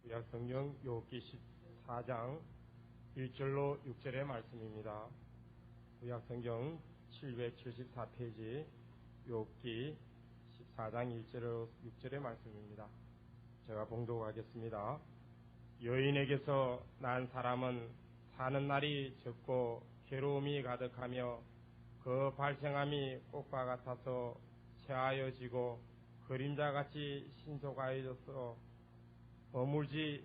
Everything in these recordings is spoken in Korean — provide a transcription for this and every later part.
구약성경 욥기 14장 1절로 6절의 말씀입니다. 구약성경 774페이지 욥기 14장 1절로 6절의 말씀입니다. 제가 봉독하겠습니다. 여인에게서 난 사람은 사는 날이 적고 괴로움이 가득하며 그 발생함이 꽃과 같아서 새하여지고 그림자같이 신속하여져서 머물지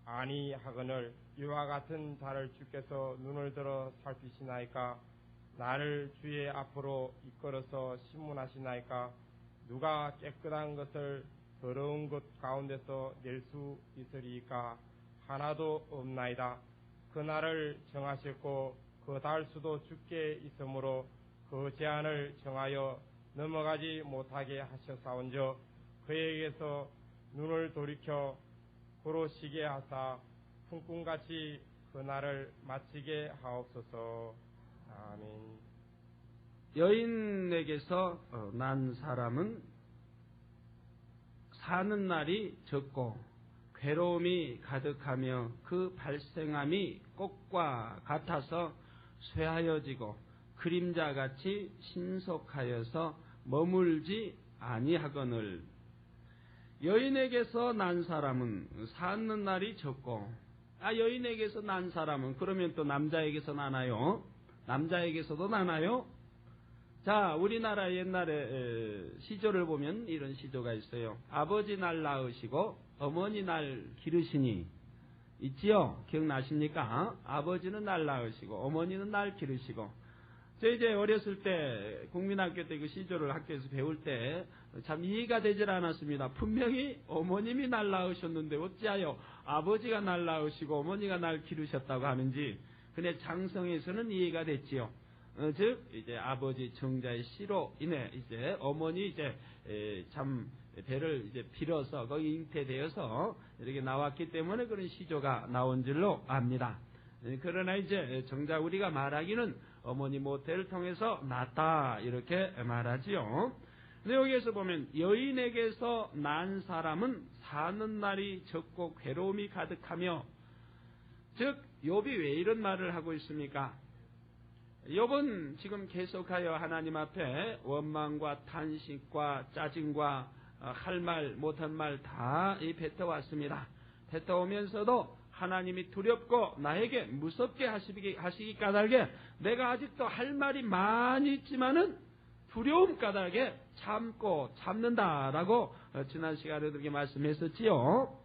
아니하거늘 이와 같은 자를 주께서 눈을 들어 살피시나이까? 나를 주의 앞으로 이끌어서 신문하시나이까? 누가 깨끗한 것을 더러운 것 가운데서 낼 수 있으리이까? 하나도 없나이다. 그 날을 정하셨고 그 달수도 주께 있으므로 그 제한을 정하여 넘어가지 못하게 하셨사온저 그에게서 눈을 돌이켜 고로시게 하사 풍꾼같이 그 날을 마치게 하옵소서. 아멘. 여인에게서 난 사람은 사는 날이 적고 괴로움이 가득하며 그 발생함이 꽃과 같아서 쇠하여지고 그림자같이 신속하여서 머물지 아니하거늘. 여인에게서 난 사람은 사는 날이 적고, 여인에게서 난 사람은 그러면 또 남자에게서 나나요? 남자에게서도 나나요? 자, 우리나라 옛날에 시조를 보면 이런 시조가 있어요. 아버지 날 낳으시고 어머니 날 기르시니 있지요? 기억나십니까? 아버지는 날 낳으시고 어머니는 날 기르시고. 저 이제 어렸을 때 국민학교 때 그 시조를 학교에서 배울 때 참 이해가 되질 않았습니다. 분명히 어머님이 날 낳으셨는데 어찌하여 아버지가 날 낳으시고 어머니가 날 기르셨다고 하는지. 근데 장성에서는 이해가 됐지요. 즉 이제 아버지 정자의 시로 인해 이제 어머니 이제 참 배를 이제 빌어서 거기 잉태되어서 이렇게 나왔기 때문에 그런 시조가 나온 줄로 압니다. 그러나 이제 정작 우리가 말하기는 어머니 모태를 통해서 낳았다 이렇게 말하지요. 근데 여기에서 보면 여인에게서 난 사람은 사는 날이 적고 괴로움이 가득하며, 즉 욥이 왜 이런 말을 하고 있습니까? 욥은 지금 계속하여 하나님 앞에 원망과 탄식과 짜증과 할 말 못한 말 다 뱉어왔습니다. 뱉어오면서도 하나님이 두렵고 나에게 무섭게 하시기 까닭에 내가 아직도 할 말이 많이 있지만은 두려움 까닭에 참는다라고 지난 시간에 그렇게 말씀했었지요.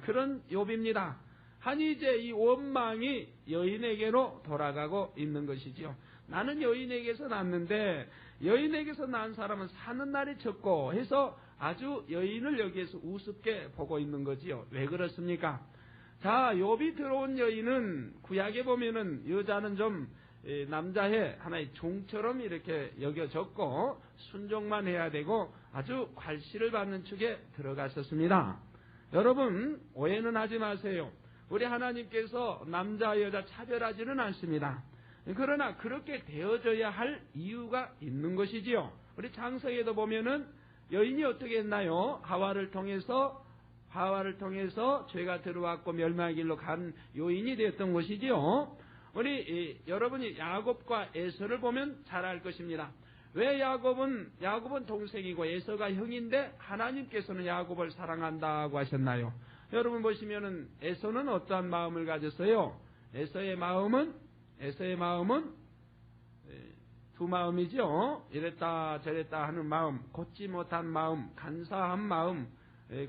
그런 욥입니다. 하니 이제 이 원망이 여인에게로 돌아가고 있는 것이지요. 나는 여인에게서 낳았는데 여인에게서 낳은 사람은 사는 날이 적고 해서 아주 여인을 여기에서 우습게 보고 있는 거지요. 왜 그렇습니까? 자, 욥이 들어온 여인은 구약에 보면은 여자는 좀 남자의 하나의 종처럼 이렇게 여겨졌고 순종만 해야 되고 아주 괄시를 받는 축에 들어갔었습니다. 여러분 오해는 하지 마세요. 우리 하나님께서 남자 여자 차별하지는 않습니다. 그러나 그렇게 되어져야 할 이유가 있는 것이지요. 우리 창세기에도 보면은 여인이 어떻게 했나요? 하와를 통해서 죄가 들어왔고 멸망의 길로 간 요인이 되었던 것이지요. 우리 여러분이 야곱과 에서를 보면 잘 알 것입니다. 왜 야곱은 동생이고 에서가 형인데 하나님께서는 야곱을 사랑한다고 하셨나요? 여러분 보시면은 에서는 어떠한 마음을 가졌어요? 에서의 마음은 두 마음이죠. 이랬다 저랬다 하는 마음, 곧지 못한 마음, 간사한 마음,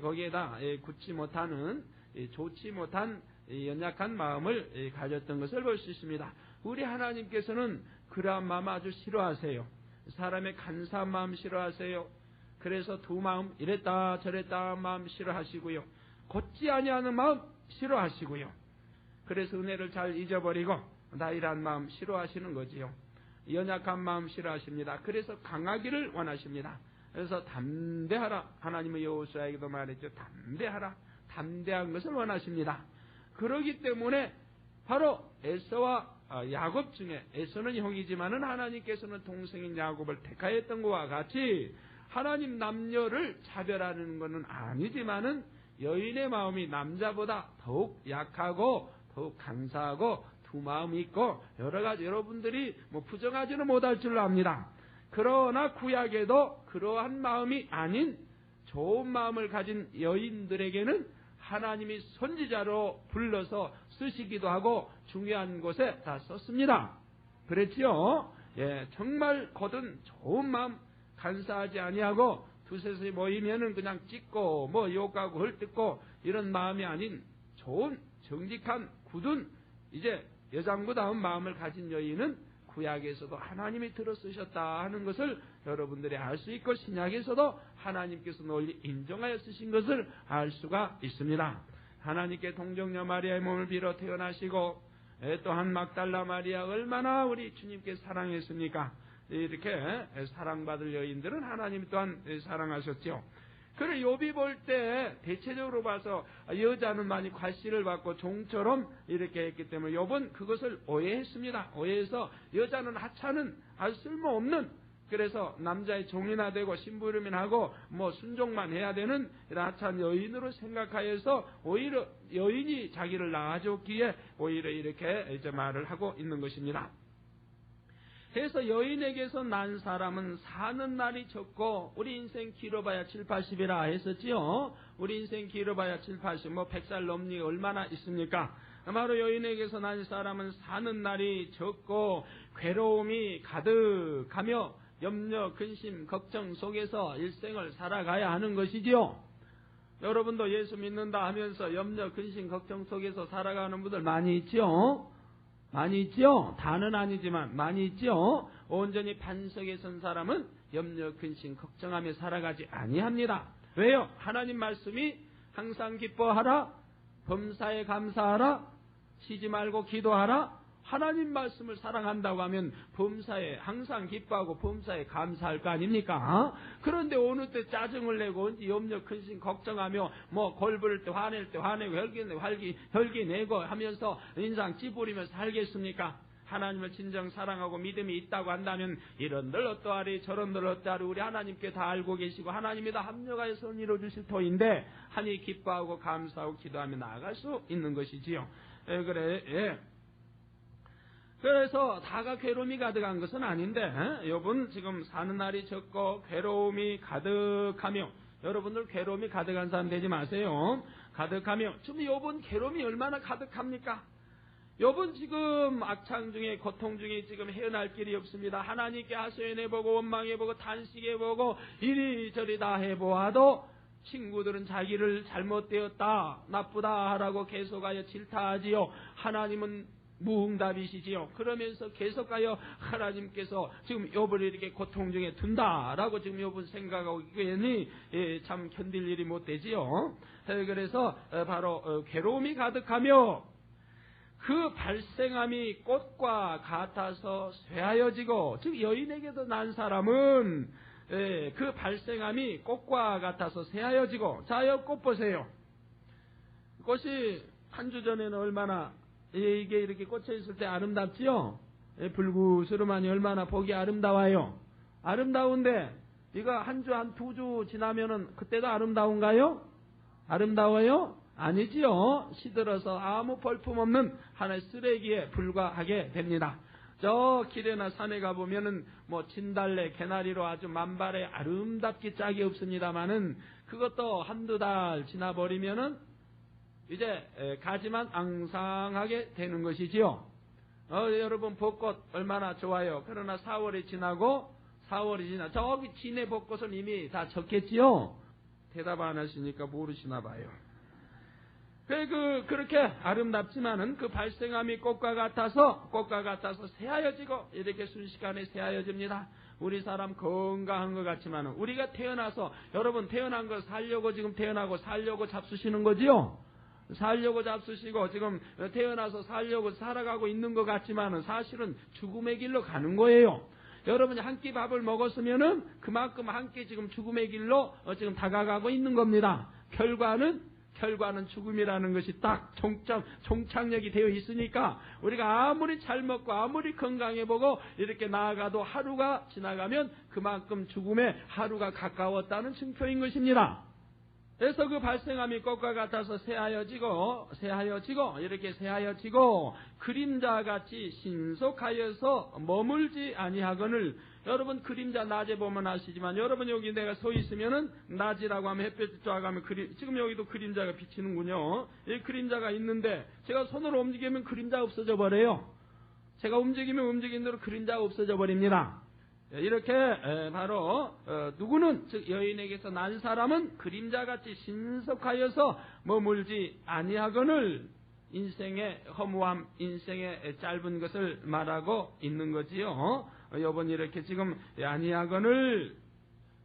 거기에다 굳지 못하는 좋지 못한 연약한 마음을 가졌던 것을 볼 수 있습니다. 우리 하나님께서는 그러한 마음 아주 싫어하세요. 사람의 간사한 마음 싫어하세요. 그래서 두 마음, 이랬다 저랬다 마음 싫어하시고요. 곧지 아니하는 마음 싫어하시고요. 그래서 은혜를 잘 잊어버리고 나이란 마음 싫어하시는 거지요. 연약한 마음 싫어하십니다. 그래서 강하기를 원하십니다. 그래서 담대하라. 하나님의 여호수아에게도 말했죠. 담대하라. 담대한 것을 원하십니다. 그러기 때문에 바로 에서와 야곱 중에 에서는 형이지만은 하나님께서는 동생인 야곱을 택하였던 것과 같이 하나님 남녀를 차별하는 것은 아니지만은 여인의 마음이 남자보다 더욱 약하고 더욱 간사하고 두 마음이 있고 여러 가지 여러분들이 부정하지는 못할 줄로 압니다. 그러나 구약에도 그러한 마음이 아닌 좋은 마음을 가진 여인들에게는 하나님이 선지자로 불러서 쓰시기도 하고 중요한 곳에 다 썼습니다. 그랬지요? 예, 정말 거든 좋은 마음 간사하지 아니하고 두셋이 모이면은 그냥 찍고 욕하고 헐뜯고 이런 마음이 아닌 좋은 정직한 굳은 이제 여장부다운 마음을 가진 여인은 구약에서도 하나님이 들어 쓰셨다 하는 것을 여러분들이 알 수 있고 신약에서도 하나님께서 널리 인정하여 쓰신 것을 알 수가 있습니다. 하나님께 동정녀 마리아의 몸을 빌어 태어나시고 또한 막달라 마리아 얼마나 우리 주님께 사랑했습니까? 이렇게 사랑받을 여인들은 하나님 또한 사랑하셨죠. 그래 욥이 볼 때 대체적으로 봐서 여자는 많이 과시를 받고 종처럼 이렇게 했기 때문에 욥은 그것을 오해했습니다. 오해해서 여자는 하찮은 아주 쓸모없는 그래서 남자의 종이나 되고 심부름이나 하고 순종만 해야 되는 이런 하찮은 여인으로 생각하여서 오히려 여인이 자기를 낳아줬기에 오히려 이렇게 이제 말을 하고 있는 것입니다. 그래서 여인에게서 난 사람은 사는 날이 적고 우리 인생 길어봐야 7, 80이라 했었지요. 우리 인생 길어봐야 7, 80 100살 넘니 얼마나 있습니까? 바로 여인에게서 난 사람은 사는 날이 적고 괴로움이 가득하며 염려, 근심, 걱정 속에서 일생을 살아가야 하는 것이지요. 여러분도 예수 믿는다 하면서 염려, 근심, 걱정 속에서 살아가는 분들 많이 있지요. 많이 있죠? 다는 아니지만 많이 있죠? 온전히 반석에 선 사람은 염려, 근심, 걱정하며 살아가지 아니합니다. 왜요? 하나님 말씀이 항상 기뻐하라, 범사에 감사하라, 쉬지 말고 기도하라. 하나님 말씀을 사랑한다고 하면 범사에 항상 기뻐하고 범사에 감사할 거 아닙니까? 그런데 어느 때 짜증을 내고 언제 염려, 근심, 걱정하며 골부를 때 화낼 때 화내고 혈기 내고 하면서 인상 찌푸리며 살겠습니까? 하나님을 진정 사랑하고 믿음이 있다고 한다면 이런들 어떠하리 저런들 어떠하리 우리 하나님께 다 알고 계시고 하나님이 다 합력하여 선 이루어주실 터인데 하니 기뻐하고 감사하고 기도하며 나아갈 수 있는 것이지요. 그래서 다가 괴로움이 가득한 것은 아닌데 욥은 지금 사는 날이 적고 괴로움이 가득하며 여러분들 괴로움이 가득한 사람 되지 마세요. 가득하며 지금 욥은 괴로움이 얼마나 가득합니까? 욥은 지금 악창 중에 고통 중에 지금 헤어날 길이 없습니다. 하나님께 하소연해보고 원망해보고 탄식해보고 이리저리 다 해보아도 친구들은 자기를 잘못되었다 나쁘다 하라고 계속하여 질타하지요. 하나님은 무응답이시지요. 그러면서 계속하여 하나님께서 지금 욥을 이렇게 고통 중에 둔다라고 지금 욥은 생각하고 있으니 참 견딜 일이 못 되지요. 그래서 바로 괴로움이 가득하며 그 발생함이 꽃과 같아서 쇠하여지고 즉 여인에게도 난 사람은 그 발생함이 꽃과 같아서 쇠하여지고 자, 이 꽃 보세요. 꽃이 한 주 전에는 얼마나 이게 이렇게 꽂혀 있을 때 아름답지요? 불구스름하니 얼마나 보기 아름다워요. 아름다운데 이거 한 주, 한 2주 지나면은 그때도 아름다운가요? 아름다워요? 아니지요. 시들어서 아무 볼품 없는 하나의 쓰레기에 불과하게 됩니다. 저 길에나 산에 가보면은 진달래, 개나리로 아주 만발의 아름답게 짝이 없습니다만은 그것도 한두 달 지나버리면은 이제 가지만 앙상하게 되는 것이지요. 여러분 벚꽃 얼마나 좋아요. 그러나 4월이 지나 저기 진해 벚꽃은 이미 다 졌겠지요. 대답 안 하시니까 모르시나 봐요. 그렇게 아름답지만은 그 발생함이 꽃과 같아서 새하여지고 이렇게 순식간에 새하여집니다. 우리 사람 건강한 것 같지만은 우리가 태어나서 여러분 태어난 거 살려고 지금 태어나고 살려고 잡수시는 거지요. 살려고 잡수시고 지금 태어나서 살려고 살아가고 있는 것 같지만은 사실은 죽음의 길로 가는 거예요. 여러분이 한 끼 밥을 먹었으면은 그만큼 한 끼 지금 죽음의 길로 지금 다가가고 있는 겁니다. 결과는 죽음이라는 것이 딱 종착역이 되어 있으니까 우리가 아무리 잘 먹고 아무리 건강해 보고 이렇게 나아가도 하루가 지나가면 그만큼 죽음의 하루가 가까웠다는 증표인 것입니다. 그래서 그 발생함이 꽃과 같아서 새하여지고 이렇게 새하여지고 그림자같이 신속하여서 머물지 아니하거늘. 여러분 그림자 낮에 보면 아시지만 여러분 여기 내가 서 있으면은 낮이라고 하면 햇볕이 쫙 가면 지금 여기도 그림자가 비치는군요. 이 그림자가 있는데 제가 손으로 움직이면 그림자가 없어져 버려요. 제가 움직이면 움직이는 대로 그림자가 없어져 버립니다. 이렇게 바로 누구는 즉 여인에게서 난 사람은 그림자같이 신속하여서 머물지 아니하거늘. 인생의 허무함, 인생의 짧은 것을 말하고 있는 거지요. 여러분 이렇게 지금 아니하거늘.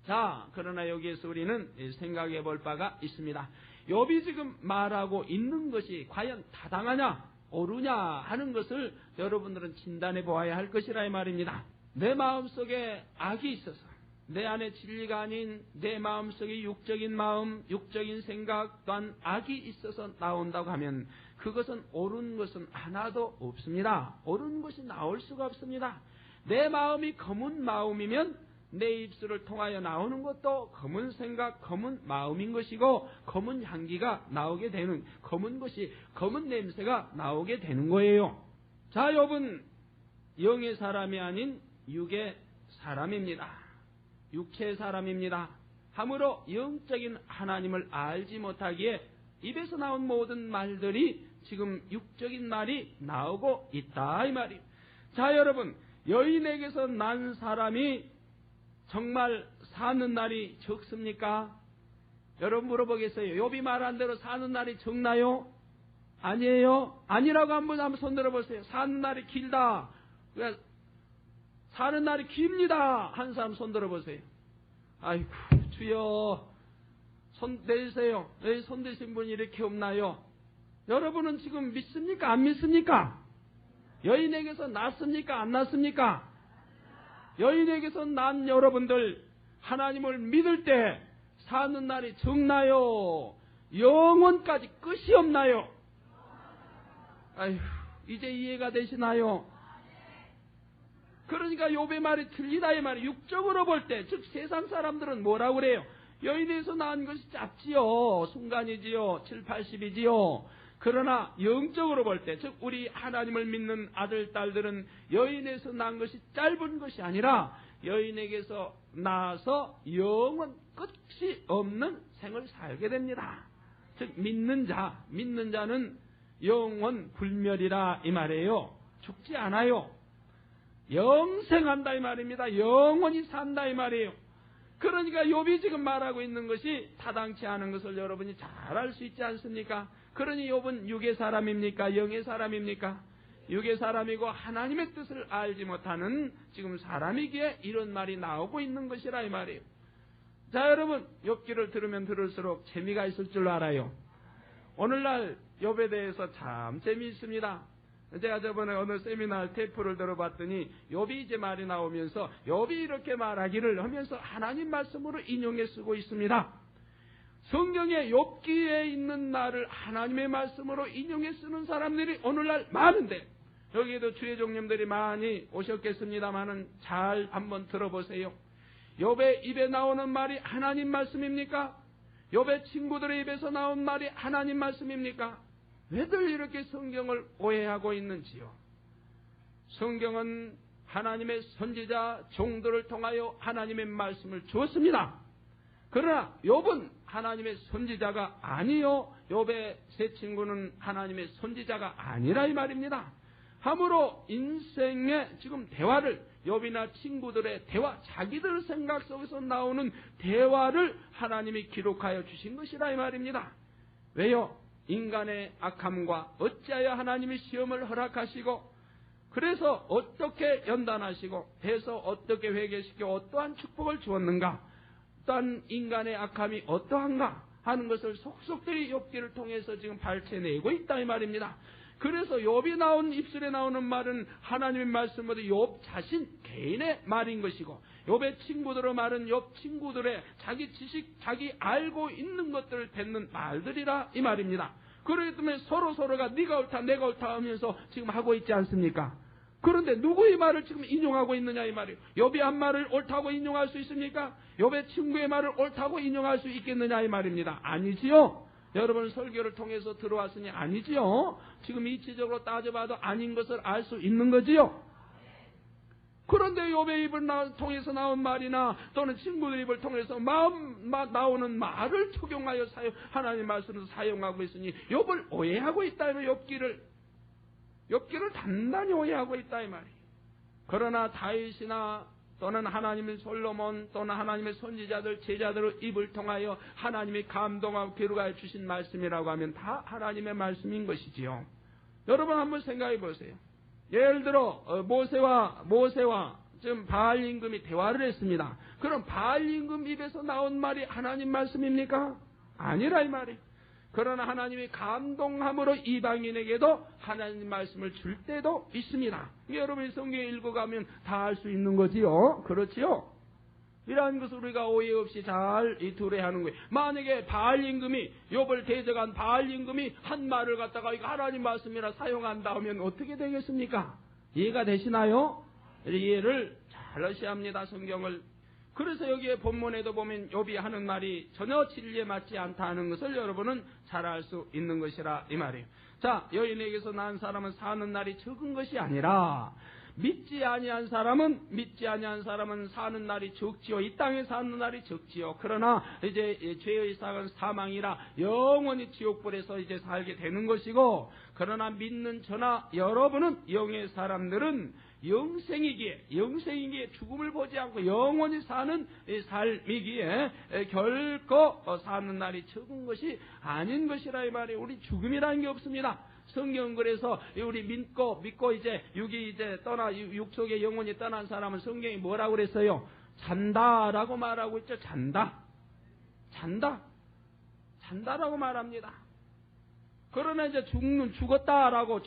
자, 그러나 여기에서 우리는 생각해 볼 바가 있습니다. 욥이 지금 말하고 있는 것이 과연 타당하냐 옳으냐 하는 것을 여러분들은 진단해 보아야 할 것이라 이 말입니다. 내 마음속에 악이 있어서 내 안에 진리가 아닌 내 마음속에 육적인 마음, 육적인 생각 또한 악이 있어서 나온다고 하면 그것은 옳은 것은 하나도 없습니다. 옳은 것이 나올 수가 없습니다. 내 마음이 검은 마음이면 내 입술을 통하여 나오는 것도 검은 생각, 검은 마음인 것이고 검은 향기가 나오게 되는, 검은 것이, 검은 냄새가 나오게 되는 거예요. 자, 욥은 영의 사람이 아닌 육의 사람입니다. 육체의 사람입니다. 함으로 영적인 하나님을 알지 못하기에 입에서 나온 모든 말들이 지금 육적인 말이 나오고 있다 이 말이에요. 자, 여러분, 여인에게서 난 사람이 정말 사는 날이 적습니까? 여러분 물어보겠어요. 욥이 말한 대로 사는 날이 적나요? 아니에요? 아니라고 한번 손 들어보세요. 사는 날이 길다. 사는 날이 깁니다. 한 사람 손 들어보세요. 아이고 주여 손 내주세요. 여기 손 드신 분이 이렇게 없나요? 여러분은 지금 믿습니까? 안 믿습니까? 여인에게서 났습니까? 안 났습니까? 여인에게서 난 여러분들 하나님을 믿을 때 사는 날이 적나요? 영원까지 끝이 없나요? 아휴, 이제 이해가 되시나요? 그러니까 욥의 말이 틀리다 이 말이. 육적으로 볼 때, 즉 세상 사람들은 뭐라고 그래요? 여인에서 낳은 것이 짧지요, 순간이지요, 7, 80이지요. 그러나 영적으로 볼 때, 즉 우리 하나님을 믿는 아들, 딸들은 여인에서 낳은 것이 짧은 것이 아니라 여인에게서 낳아서 영원 끝이 없는 생을 살게 됩니다. 즉 믿는 자는 영원 불멸이라 이 말이에요. 죽지 않아요. 영생한다 이 말입니다. 영원히 산다 이 말이에요. 그러니까 욥이 지금 말하고 있는 것이 타당치 않은 것을 여러분이 잘 알 수 있지 않습니까? 그러니 욥은 육의 사람입니까? 영의 사람입니까? 육의 사람이고 하나님의 뜻을 알지 못하는 지금 사람이기에 이런 말이 나오고 있는 것이라 이 말이에요. 자, 여러분, 욥기를 들으면 들을수록 재미가 있을 줄 알아요. 오늘날 욥에 대해서 참 재미있습니다. 제가 저번에 어느 세미나 테이프를 들어봤더니 욥이 이제 말이 나오면서 욥이 이렇게 말하기를 하면서 하나님 말씀으로 인용해 쓰고 있습니다. 성경에 욥기에 있는 말을 하나님의 말씀으로 인용해 쓰는 사람들이 오늘날 많은데 여기에도 주의 종님들이 많이 오셨겠습니다만은 잘 한번 들어보세요. 욥의 입에 나오는 말이 하나님 말씀입니까? 욥의 친구들의 입에서 나온 말이 하나님 말씀입니까? 왜들 이렇게 성경을 오해하고 있는지요? 성경은 하나님의 선지자 종들을 통하여 하나님의 말씀을 주었습니다. 그러나 욥은 하나님의 선지자가 아니요, 욥의 세 친구는 하나님의 선지자가 아니라 이 말입니다. 함으로 인생의 지금 대화를, 욥이나 친구들의 대화, 자기들 생각 속에서 나오는 대화를 하나님이 기록하여 주신 것이라 이 말입니다. 왜요? 인간의 악함과 어찌하여 하나님이 시험을 허락하시고 그래서 어떻게 연단하시고 해서 어떻게 회개시켜 어떠한 축복을 주었는가, 또한 인간의 악함이 어떠한가 하는 것을 속속들이 욥기를 통해서 지금 발췌내고 있다 이 말입니다. 그래서 욥이 나온 입술에 나오는 말은 하나님의 말씀보다 욥 자신 개인의 말인 것이고 욥의 친구들의 말은 욥 친구들의 자기 지식, 자기 알고 있는 것들을 뱉는 말들이라 이 말입니다. 그렇기 때문에 서로가 네가 옳다 내가 옳다 하면서 지금 하고 있지 않습니까? 그런데 누구의 말을 지금 인용하고 있느냐 이 말이에요. 욥이 한 말을 옳다고 인용할 수 있습니까? 욥의 친구의 말을 옳다고 인용할 수 있겠느냐 이 말입니다. 아니지요. 여러분 설교를 통해서 들어왔으니 아니지요. 지금 이치적으로 따져봐도 아닌 것을 알 수 있는 거지요. 그런데 욥의 입을 통해서 나온 말이나 또는 친구들 입을 통해서 나오는 말을 적용하여 하나님 말씀을 사용하고 있으니 욥을 오해하고 있다. 욥기를 단단히 오해하고 있다 이 말이에요. 그러나 다윗이나 또는 하나님의 솔로몬 또는 하나님의 선지자들 제자들의 입을 통하여 하나님이 감동하고 기록하여 주신 말씀이라고 하면 다 하나님의 말씀인 것이지요. 여러분 한번 생각해 보세요. 예를 들어 모세와 지금 바알 임금이 대화를 했습니다. 그럼 바알 임금 입에서 나온 말이 하나님 말씀입니까? 아니라 이 말이에요. 그러나 하나님이 감동함으로 이방인에게도 하나님 말씀을 줄 때도 있습니다. 여러분이 성경에 읽어가면 다 알 수 있는 거지요. 그렇지요? 이러한 것을 우리가 오해 없이 잘 두려하는 거예요. 만약에 바알 임금이 욥을 대적한 바알 임금이 한 말을 갖다가 이거 하나님 말씀이라 사용한다 하면 어떻게 되겠습니까? 이해가 되시나요? 이해를 잘 하셔야 합니다. 성경을. 그래서 여기에 본문에도 보면 욥이 하는 말이 전혀 진리에 맞지 않다 하는 것을 여러분은 잘 알 수 있는 것이라 이 말이에요. 자, 여인에게서 낳은 사람은 사는 날이 적은 것이 아니라 믿지 아니한 사람은 사는 날이 적지요. 이 땅에 사는 날이 적지요. 그러나 이제 죄의 삭은 사망이라 영원히 지옥불에서 이제 살게 되는 것이고, 그러나 믿는 저나 여러분은 영의 사람들은 영생이기에 죽음을 보지 않고 영원히 사는 삶이기에 결코 사는 날이 적은 것이 아닌 것이라 이 말이에요. 우리 죽음이라는 게 없습니다. 성경 그래서 우리 믿고 이제 육이 이제 육 속에 영혼이 떠난 사람은 성경이 뭐라고 그랬어요? 잔다라고 말하고 있죠. 잔다라고 말합니다. 그러나 이제 죽었다라고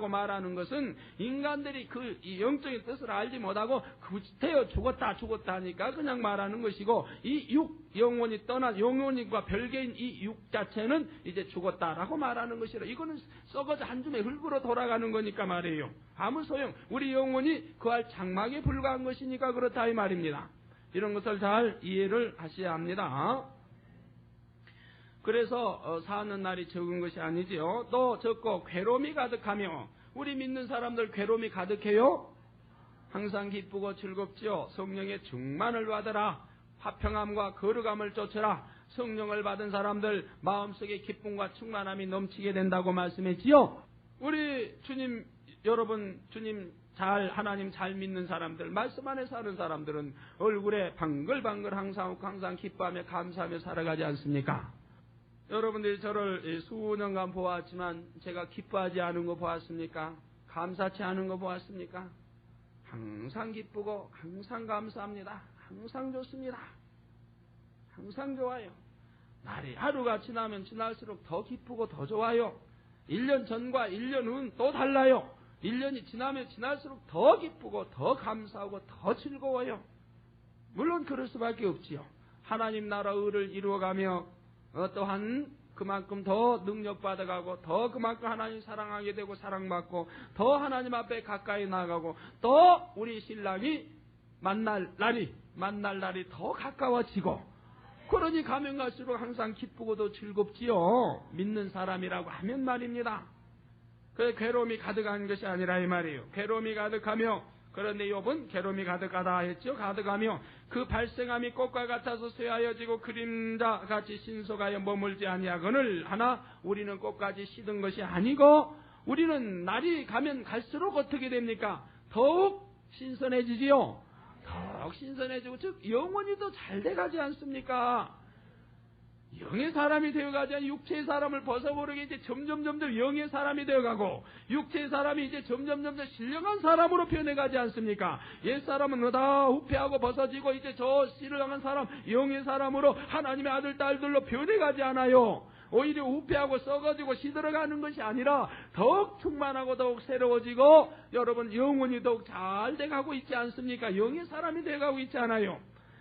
말하는 것은 인간들이 그 영적인 뜻을 알지 못하고 그때요 죽었다 하니까 그냥 말하는 것이고, 이 영혼과 별개인 이 육 자체는 이제 죽었다라고 말하는 것이라. 이거는 썩어져 한 줌의 흙으로 돌아가는 거니까 말이에요. 아무 소용. 우리 영혼이 그할 장막에 불과한 것이니까 그렇다 이 말입니다. 이런 것을 잘 이해를 하셔야 합니다. 그래서 사는 날이 적은 것이 아니지요. 또 적고 괴로움이 가득하며, 우리 믿는 사람들 괴로움이 가득해요? 항상 기쁘고 즐겁지요. 성령의 충만을 받으라. 화평함과 거룩함을 쫓으라. 성령을 받은 사람들 마음속에 기쁨과 충만함이 넘치게 된다고 말씀했지요. 우리 여러분 하나님 잘 믿는 사람들, 말씀 안에 사는 사람들은 얼굴에 방글방글 항상 기뻐하며 감사하며 살아가지 않습니까? 여러분들이 저를 수년간 보았지만 제가 기뻐하지 않은 거 보았습니까? 감사치 않은 거 보았습니까? 항상 기쁘고 항상 감사합니다. 항상 좋습니다. 항상 좋아요. 날이 하루가 지나면 지날수록 더 기쁘고 더 좋아요. 1년 전과 1년 후는 또 달라요. 1년이 지나면 지날수록 더 기쁘고 더 감사하고 더 즐거워요. 물론 그럴 수밖에 없지요. 하나님 나라 의를 이루어가며 또한 그만큼 더 능력받아가고 더 그만큼 하나님 사랑하게 되고 사랑받고 더 하나님 앞에 가까이 나가고 또 우리 신랑이 만날 날이 더 가까워지고, 그러니 가면 갈수록 항상 기쁘고도 즐겁지요. 믿는 사람이라고 하면 말입니다. 그 괴로움이 가득한 것이 아니라 이 말이에요. 괴로움이 가득하며, 그런데 욥은 괴로움이 가득하다 했죠. 가득하며 그 발생함이 꽃과 같아서 쇠하여지고 그림자같이 신속하여 머물지 아니하거늘 하나 우리는 꽃까지 시든 것이 아니고, 우리는 날이 가면 갈수록 어떻게 됩니까? 더욱 신선해지지요. 더욱 신선해지고, 즉 영혼이 더 잘 돼가지 않습니까? 영의 사람이 되어가지 않아 육체의 사람을 벗어버리게 이제 점점 영의 사람이 되어가고, 육체의 사람이 이제 점점 신령한 사람으로 변해가지 않습니까? 옛 사람은 다 후패하고 벗어지고 이제 저 신령한 사람, 영의 사람으로 하나님의 아들 딸들로 변해가지 않아요. 오히려 후패하고 썩어지고 시들어가는 것이 아니라 더욱 충만하고 더욱 새로워지고, 여러분 영혼이 더욱 잘 돼가고 있지 않습니까? 영의 사람이 돼가고 있지 않아요.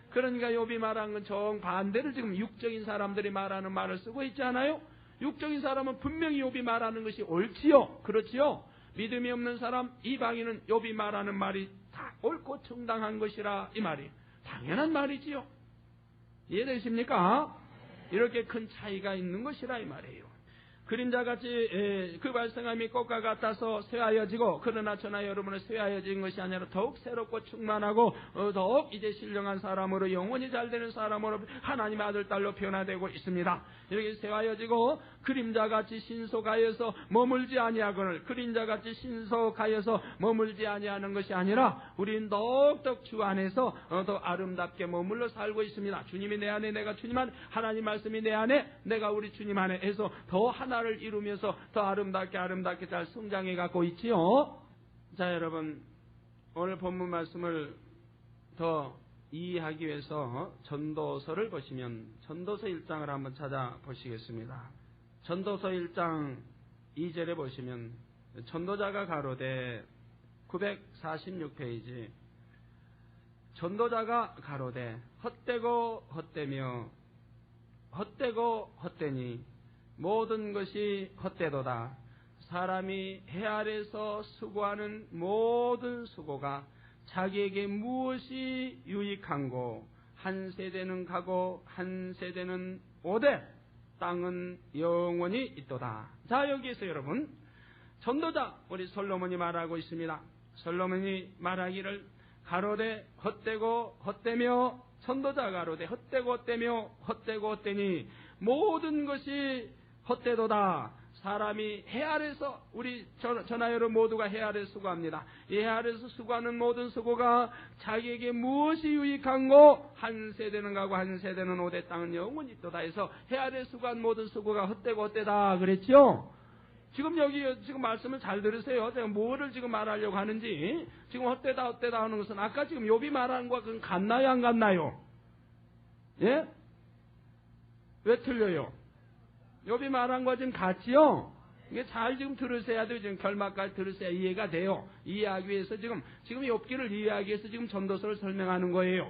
그러니까 욥이 말한 건 정반대를 지금 육적인 사람들이 말하는 말을 쓰고 있지 않아요? 육적인 사람은 분명히 욥이 말하는 것이 옳지요. 그렇지요. 믿음이 없는 사람 이방인은 욥이 말하는 말이 다 옳고 정당한 것이라 이 말이 당연한 말이지요. 이해되십니까? 이렇게 큰 차이가 있는 것이라 이 말이에요. 그림자같이 그 발생함이 꽃과 같아서 쇠하여지고, 그러나 저나 여러분은 쇠하여진 것이 아니라 더욱 새롭고 충만하고 더욱 이제 신령한 사람으로 영원히 잘되는 사람으로 하나님의 아들 딸로 변화되고 있습니다. 이렇게 쇠하여지고 그림자같이 신속하여서 머물지 아니하거늘, 그림자같이 신속하여서 머물지 아니하는 것이 아니라 우리는 더욱더 주 안에서 더 아름답게 머물러 살고 있습니다. 주님이 내 안에, 내가 주님 안에, 하나님 말씀이 내 안에, 내가 우리 주님 안에 해서 더 하나를 이루면서 더 아름답게 잘 성장해 갖고 있지요. 자, 여러분, 오늘 본문 말씀을 더 이해하기 위해서 전도서를 보시면 전도서 1장을 한번 찾아보시겠습니다. 전도서 1장 2절에 보시면 전도자가 가로되, 946페이지, 전도자가 가로되 헛되고 헛되며 헛되고 헛되니 모든 것이 헛되도다. 사람이 해 아래서 수고하는 모든 수고가 자기에게 무엇이 유익한고, 한 세대는 가고 한 세대는 오되 땅은 영원히 있도다. 자, 여기에서 여러분, 전도자 우리 솔로몬이 말하고 있습니다. 솔로몬이 말하기를 가로되 헛되고 헛되며, 전도자 가로되 헛되고 헛되며 헛되고 헛되니 모든 것이 헛되도다. 사람이 해 아래서, 우리 저나 여러분 모두가 해 아래서 수고합니다. 이 해 아래서 수고하는 모든 수고가 자기에게 무엇이 유익한고, 한 세대는 가고 한 세대는 오되 땅은 영원히 있도다 해서 해 아래 수고한 모든 수고가 헛되고 헛되다 그랬죠. 지금 여기 지금 말씀을 잘 들으세요. 제가 뭐를 지금 말하려고 하는지. 지금 헛되다 하는 것은 아까 지금 욥이 말하는 것과 그건 같나요, 안 같나요? 예? 왜 틀려요? 욥이 말한 거 지금 같지요? 이게 잘 지금 들으셔야 돼요. 지금 결말까지 들으셔야 이해가 돼요. 이해하기 위해서 지금 욥기를 이해하기 위해서 지금 전도서를 설명하는 거예요.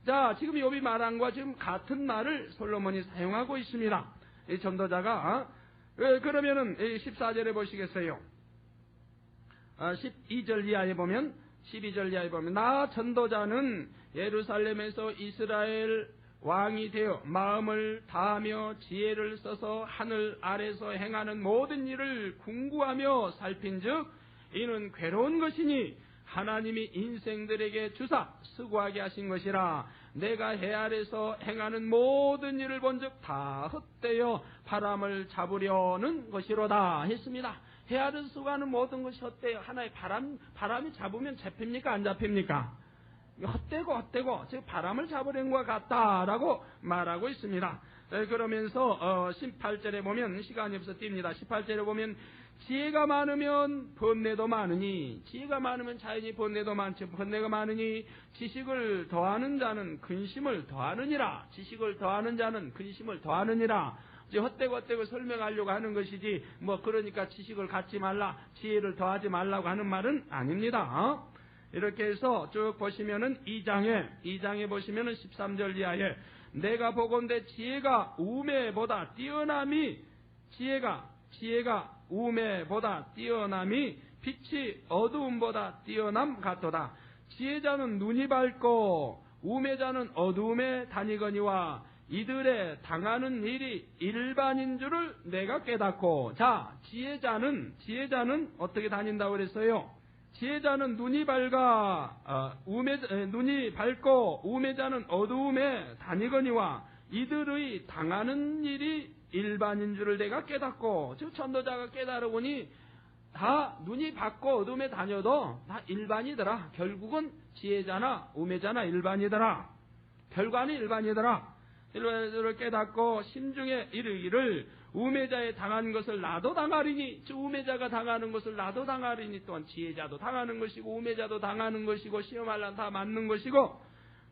자, 지금 욥이 말한 거와 지금 같은 말을 솔로몬이 사용하고 있습니다. 이 전도자가 그러면은 14절에 보시겠어요? 12절 이하에 보면, 12절 이하에 보면, 나 전도자는 예루살렘에서 이스라엘 왕이 되어 마음을 다하며 지혜를 써서 하늘 아래서 행하는 모든 일을 궁구하며 살핀즉 이는 괴로운 것이니 하나님이 인생들에게 주사 수고하게 하신 것이라. 내가 해 아래서 행하는 모든 일을 본즉 다 헛되어 바람을 잡으려는 것이로다 했습니다. 해 아래서 수고하는 모든 것이 헛되어 하나의 바람이 잡으면 잡힙니까, 안 잡힙니까? 헛되고 지금 바람을 잡으려는 것 같다라고 말하고 있습니다. 그러면서 18절에 보면, 시간이 없어 뜁니다. 18절에 보면 지혜가 많으면 번뇌도 많으니, 지혜가 많으면 자연히 번뇌도 많지, 번뇌가 많으니 지식을 더하는 자는 근심을 더하느니라. 지식을 더하는 자는 근심을 더하느니라. 이제 헛되고 설명하려고 하는 것이지, 그러니까 지식을 갖지 말라, 지혜를 더하지 말라고 하는 말은 아닙니다. 이렇게 해서 쭉 보시면은 2장에 보시면은 13절 이하에 내가 보건대 지혜가 우매보다 뛰어남이, 지혜가 우매보다 뛰어남이 빛이 어두움보다 뛰어남 같도다. 지혜자는 눈이 밝고 우매자는 어두움에 다니거니와 이들의 당하는 일이 일반인 줄을 내가 깨닫고. 자, 지혜자는 어떻게 다닌다고 그랬어요? 지혜자는 눈이 밝고 우매자는 어두움에 다니거니와 이들의 당하는 일이 일반인 줄을 내가 깨닫고. 즉 전도자가 깨달으니 다 눈이 밝고 어두움에 다녀도 다 일반이더라. 결국은 지혜자나 우매자나 일반이더라. 결과는 일반이더라. 이를 깨닫고 심중에 이르기를 우매자에 당한 것을 나도 당하리니, 즉 우매자가 당하는 것을 나도 당하리니, 또한 지혜자도 당하는 것이고 우매자도 당하는 것이고 시험하려면 다 맞는 것이고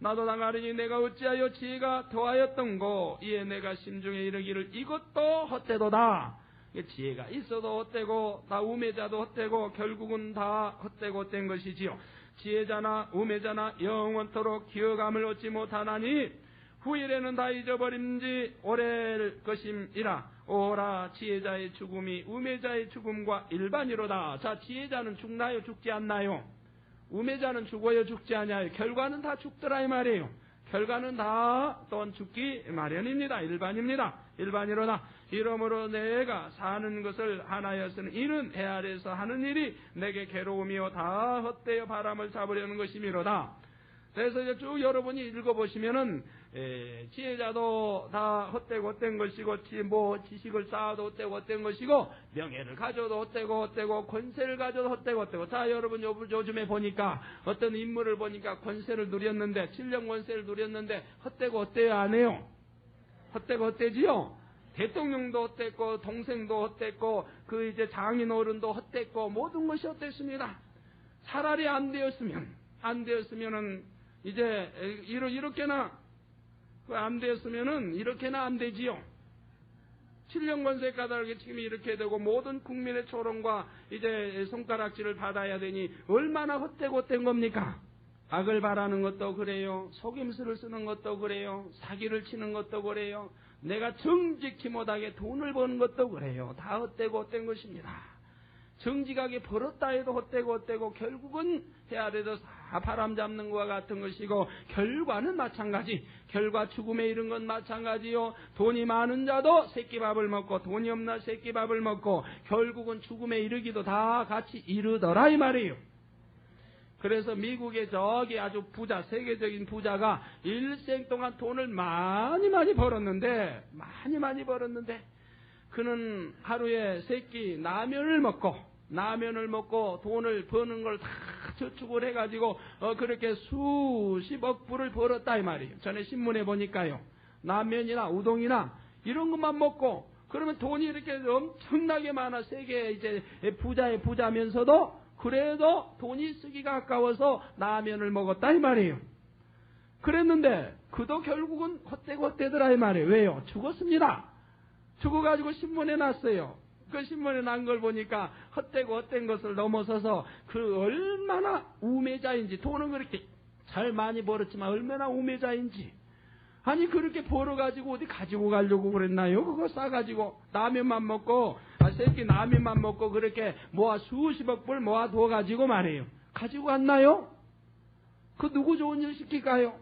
나도 당하리니 내가 어찌하여 지혜가 더하였던고. 이에 내가 심중에 이르기를 이것도 헛되도다. 지혜가 있어도 헛되고 다 우매자도 헛되고 결국은 다 헛되고 헛된 것이지요. 지혜자나 우매자나 영원토록 기어감을 얻지 못하나니 후일에는 다 잊어버림지 오래일 것임이라. 오라 지혜자의 죽음이 우매자의 죽음과 일반이로다. 자, 지혜자는 죽나요? 죽지 않나요? 우매자는 죽어요? 죽지 않아요? 결과는 다 죽더라 이 말이에요. 결과는 다 또한 죽기 마련입니다. 일반입니다. 일반이로다. 이러므로 내가 사는 것을 하나여서는 이는 해 아래에서 하는 일이 내게 괴로움이요 다 헛되어 바람을 잡으려는 것이미로다. 그래서 이제 쭉 여러분이 읽어보시면은 지혜자도 다 헛된 것이고 지식을 쌓아도 헛된 것이고 명예를 가져도 헛되고 권세를 가져도 헛되고. 자, 여러분 요즘에 보니까 어떤 인물을 보니까 권세를 누렸는데 7년 권세를 누렸는데 헛되요 안 해요? 헛되지요? 대통령도 헛됐고 동생도 헛됐고 그 이제 장인 어른도 헛됐고 모든 것이 헛됐습니다. 차라리 안 되었으면은 이제 이렇게나 안 되었으면은 이렇게나 안 되지요. 7년 권세 까닭에 지금 이렇게 되고 모든 국민의 조롱과 이제 손가락질을 받아야 되니 얼마나 헛된 겁니까? 악을 바라는 것도 그래요. 속임수를 쓰는 것도 그래요. 사기를 치는 것도 그래요. 내가 정직히 못하게 돈을 버는 것도 그래요. 다 헛된 것입니다. 정직하게 벌었다 해도 헛되고 결국은 해 아래에서 다 바람 잡는 것과 같은 것이고 결과는 마찬가지. 결과 죽음에 이른 건 마찬가지요. 돈이 많은 자도 새끼밥을 먹고 돈이 없나 새끼밥을 먹고 결국은 죽음에 이르기도 다 같이 이르더라 이 말이에요. 그래서 미국의 저기 아주 부자, 세계적인 부자가 일생 동안 돈을 많이 벌었는데 그는 하루에 세끼 라면을 먹고 돈을 버는 걸 다 저축을 해가지고 그렇게 수십억 불을 벌었다 이 말이에요. 전에 신문에 보니까요. 라면이나 우동이나 이런 것만 먹고 그러면 돈이 이렇게 엄청나게 많아. 세계 이제 부자의 부자면서도 그래도 돈이 쓰기가 아까워서 라면을 먹었다 이 말이에요. 그랬는데 그도 결국은 헛되더라 이 말이에요. 왜요? 죽었습니다. 죽어가지고 신문에 났어요. 그 신문에 난 걸 보니까 헛된 것을 넘어서서 그 얼마나 우매자인지, 돈은 그렇게 잘 많이 벌었지만 얼마나 우매자인지. 아니 그렇게 벌어가지고 어디 가지고 가려고 그랬나요? 그거 싸가지고 라면만 먹고 새끼 라면만 먹고 그렇게 수십억 불 모아두어가지고 말이에요. 가지고 갔나요? 그 누구 좋은 일 시킬까요?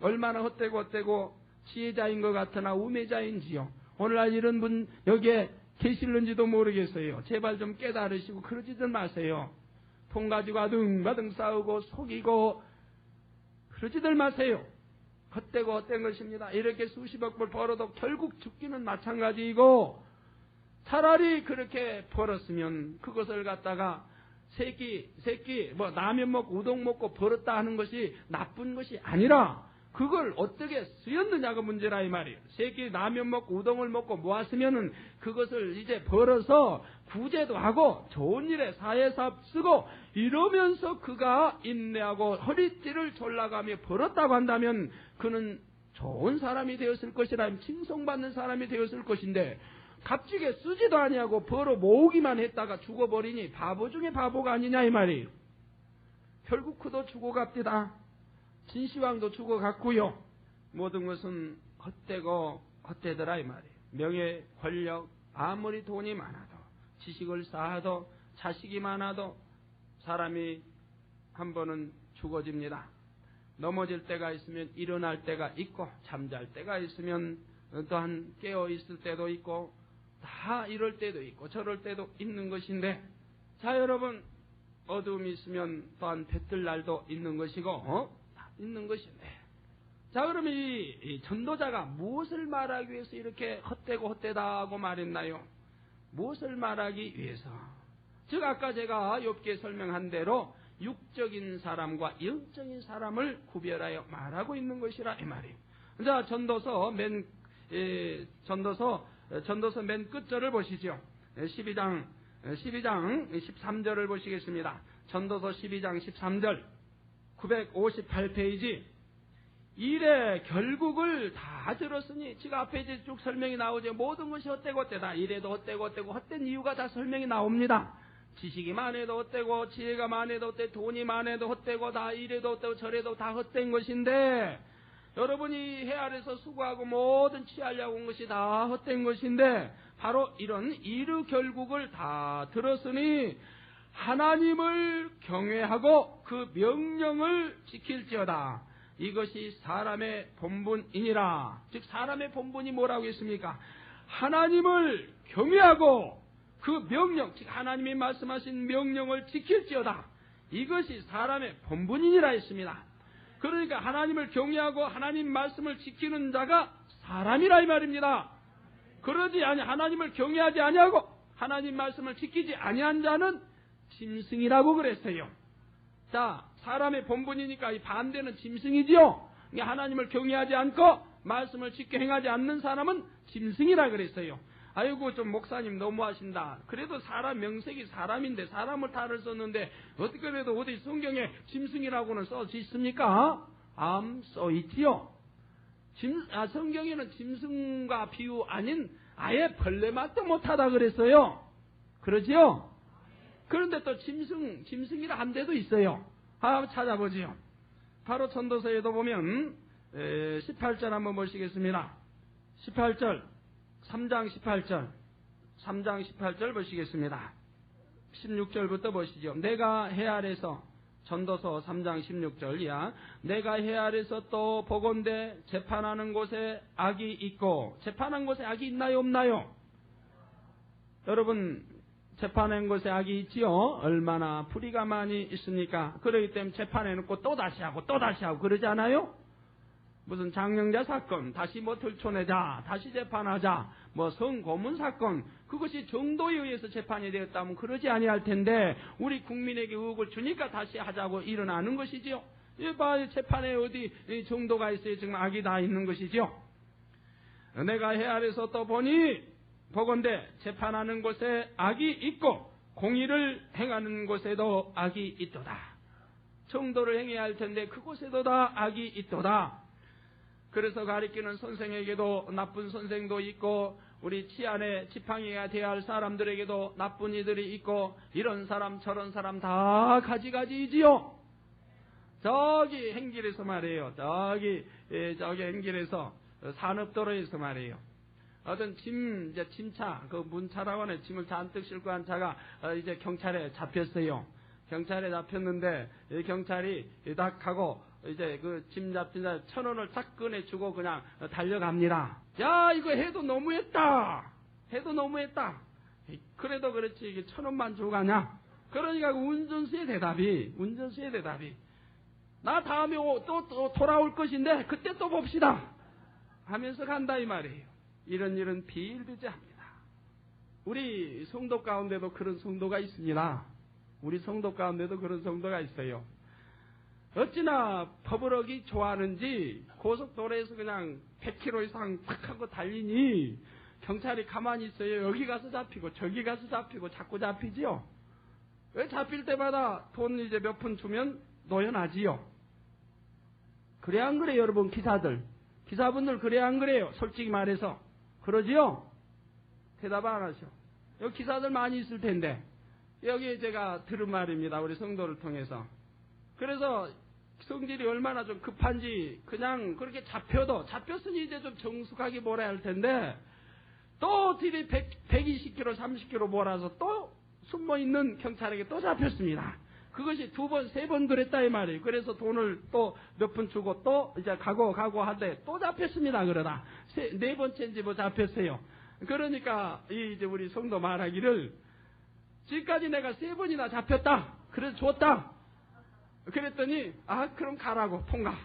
얼마나 헛되고 지혜자인 것 같으나 우매자인지요. 오늘날 이런 분 여기에 계실는지도 모르겠어요. 제발 좀 깨달으시고 그러지들 마세요. 돈 가지고 아등바등 싸우고 속이고 그러지들 마세요. 헛된 것입니다. 이렇게 수십억 불 벌어도 결국 죽기는 마찬가지이고 차라리 그렇게 벌었으면 그것을 갖다가 새끼 라면 먹고 우동 먹고 벌었다 하는 것이 나쁜 것이 아니라 그걸 어떻게 쓰였느냐가 문제라 이 말이에요. 새끼 라면 먹고 우동을 먹고 모았으면은 그것을 이제 벌어서 구제도 하고 좋은 일에 사회사업 쓰고 이러면서 그가 인내하고 허리띠를 졸라가며 벌었다고 한다면 그는 좋은 사람이 되었을 것이라, 칭송받는 사람이 되었을 것인데 값지게 쓰지도 아니하고 벌어 모으기만 했다가 죽어버리니 바보 중에 바보가 아니냐 이 말이에요. 결국 그도 죽어갑디다. 진시황도 죽어갔고요. 모든 것은 헛되더라 이 말이에요. 명예, 권력, 아무리 돈이 많아도 지식을 쌓아도 자식이 많아도 사람이 한 번은 죽어집니다. 넘어질 때가 있으면 일어날 때가 있고 잠잘 때가 있으면 또한 깨어 있을 때도 있고 다 이럴 때도 있고 저럴 때도 있는 것인데, 자 여러분, 어두움이 있으면 또한 배뜰 날도 있는 것이고 있는 것인데, 자 그러면 이 전도자가 무엇을 말하기 위해서 이렇게 헛되다 하고 말했나요? 무엇을 말하기 위해서? 즉 아까 제가 욥기에 설명한 대로 육적인 사람과 영적인 사람을 구별하여 말하고 있는 것이라 이 말이에요. 자 전도서 맨 끝절을 보시죠. 12장 13절을 보시겠습니다. 전도서 12장 13절 958페이지. 일의 결국을 다 들었으니, 지금 앞에 이제 쭉 설명이 나오죠. 모든 것이 헛되다. 이래도 헛되고 헛된 이유가 다 설명이 나옵니다. 지식이 많아도 헛되고 지혜가 많아도 헛되고 돈이 많아도 헛되고 다 이래도 헛되고 저래도 다 헛된 것인데, 여러분이 해 아래서 수고하고 뭐든 취하려고 온 것이 다 헛된 것인데 바로 이런 이르 결국을 다 들었으니 하나님을 경외하고 그 명령을 지킬지어다. 이것이 사람의 본분이니라. 즉 사람의 본분이 뭐라고 했습니까? 하나님을 경외하고 그 명령, 즉 하나님이 말씀하신 명령을 지킬지어다. 이것이 사람의 본분이니라 했습니다. 그러니까 하나님을 경외하고 하나님 말씀을 지키는 자가 사람이라 이 말입니다. 그러지 아니 하나님을 경외하지 아니하고 하나님 말씀을 지키지 아니한 자는 짐승이라고 그랬어요. 자, 사람의 본분이니까 이 반대는 짐승이지요. 하나님을 경외하지 않고 말씀을 지켜 행하지 않는 사람은 짐승이라 그랬어요. 아이고 좀 목사님 너무하신다. 그래도 사람 명색이 사람인데 사람을 탈을 썼는데 어떻게 그래도 어디 성경에 짐승이라고는 써져 있습니까? 써 있지요. 성경에는 짐승과 비유 아닌 아예 벌레 맛도 못하다 그랬어요. 그러지요? 그런데 또 짐승이라 한 데도 있어요. 한번 찾아보지요. 바로 전도서에도 보면 18절 한번 보시겠습니다. 18절 3장 18절 보시겠습니다. 16절부터 보시죠. 내가 해 아래서 전도서 3장 16절이야. 내가 해 아래서 또 보건대 재판하는 곳에 악이 있고. 재판한 곳에 악이 있나요 없나요? 여러분 재판한 곳에 악이 있지요. 얼마나 불의가 많이 있습니까? 그러기 때문에 재판해놓고 또 다시 하고 그러지 않아요? 무슨 장영자 사건 다시 뭐 들춰내자, 다시 재판하자, 뭐 성고문 사건 그것이 정도에 의해서 재판이 되었다면 그러지 아니할 텐데 우리 국민에게 의혹을 주니까 다시 하자고 일어나는 것이지요. 재판에 어디 정도가 있어요. 정말 악이 다 있는 것이지요. 내가 해 아래서 또 보니 보건대 재판하는 곳에 악이 있고 공의를 행하는 곳에도 악이 있도다. 정도를 행해야 할 텐데 그곳에도 다 악이 있도다. 그래서 가르치는 선생에게도 나쁜 선생도 있고 우리 치안에 지팡이가 되어야 할 사람들에게도 나쁜 이들이 있고 이런 사람 저런 사람 다 가지가지이지요. 저기 행길에서 말이에요. 저기 행길에서 산업도로에서 말이에요. 어떤 짐차 그 문차라고 하네. 짐을 잔뜩 싣고 한 차가 이제 경찰에 잡혔어요. 경찰에 잡혔는데 이 경찰이 딱 하고 이제 그 짐 잡힌 자 1,000원을 딱 꺼내주고 그냥 달려갑니다. 야 이거 해도 너무했다. 그래도 그렇지 이게 1,000원만 주고 가냐? 그러니까 운전수의 대답이 나 다음에 또 돌아올 것인데 그때 또 봅시다 하면서 간다 이 말이에요. 이런 비일비재합니다. 우리 성도 가운데도 그런 성도가 있습니다. 있어요. 어찌나 법을 좋아하는지 고속도로에서 그냥 100km 이상 탁 하고 달리니 경찰이 가만히 있어요. 여기 가서 잡히고 저기 가서 잡히고 자꾸 잡히지요. 왜 잡힐 때마다 돈 이제 몇 푼 주면 노연하지요. 그래 안 그래요 여러분? 기사분들 그래 안 그래요? 솔직히 말해서 그러지요? 대답 안 하셔. 여기 기사들 많이 있을 텐데 여기 제가 들은 말입니다. 우리 성도를 통해서. 그래서 성질이 얼마나 좀 급한지 그냥 그렇게 잡혔으니 이제 좀 정숙하게 몰아야 할 텐데 또 뒤에 120km 30km 몰아서 또 숨어있는 경찰에게 또 잡혔습니다. 그것이 2번 3번 그랬다 이 말이에요. 그래서 돈을 또 몇 푼 주고 또 이제 가고 하되 또 잡혔습니다. 그러다 4번째인지 뭐 잡혔어요. 그러니까 이제 우리 성도 말하기를 지금까지 내가 3번이나 잡혔다. 그래서 줬다. 그랬더니 그럼 가라고 통과.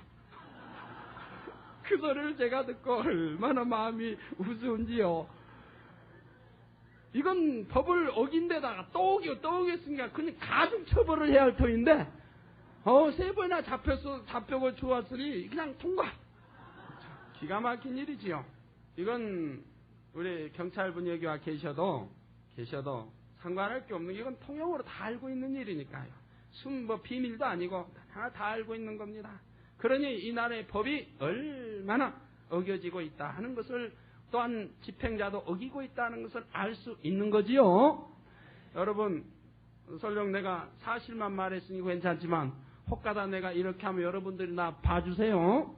그 소리를 제가 듣고 얼마나 마음이 우스운지요. 이건 법을 어긴 데다가 또 어겼으니까 그냥 가중 처벌을 해야 할 터인데 3번이나 잡혀고 주었으니 그냥 통과. 기가 막힌 일이지요. 이건 우리 경찰분 여기 와 계셔도 상관할 게 없는 게 이건 통용으로 다 알고 있는 일이니까요. 비밀도 아니고 다 알고 있는 겁니다. 그러니 이 나라의 법이 얼마나 어겨지고 있다 하는 것을 또한 집행자도 어기고 있다는 것을 알 수 있는 거지요. 여러분 설령 내가 사실만 말했으니 괜찮지만 혹가다 내가 이렇게 하면 여러분들이 나 봐주세요.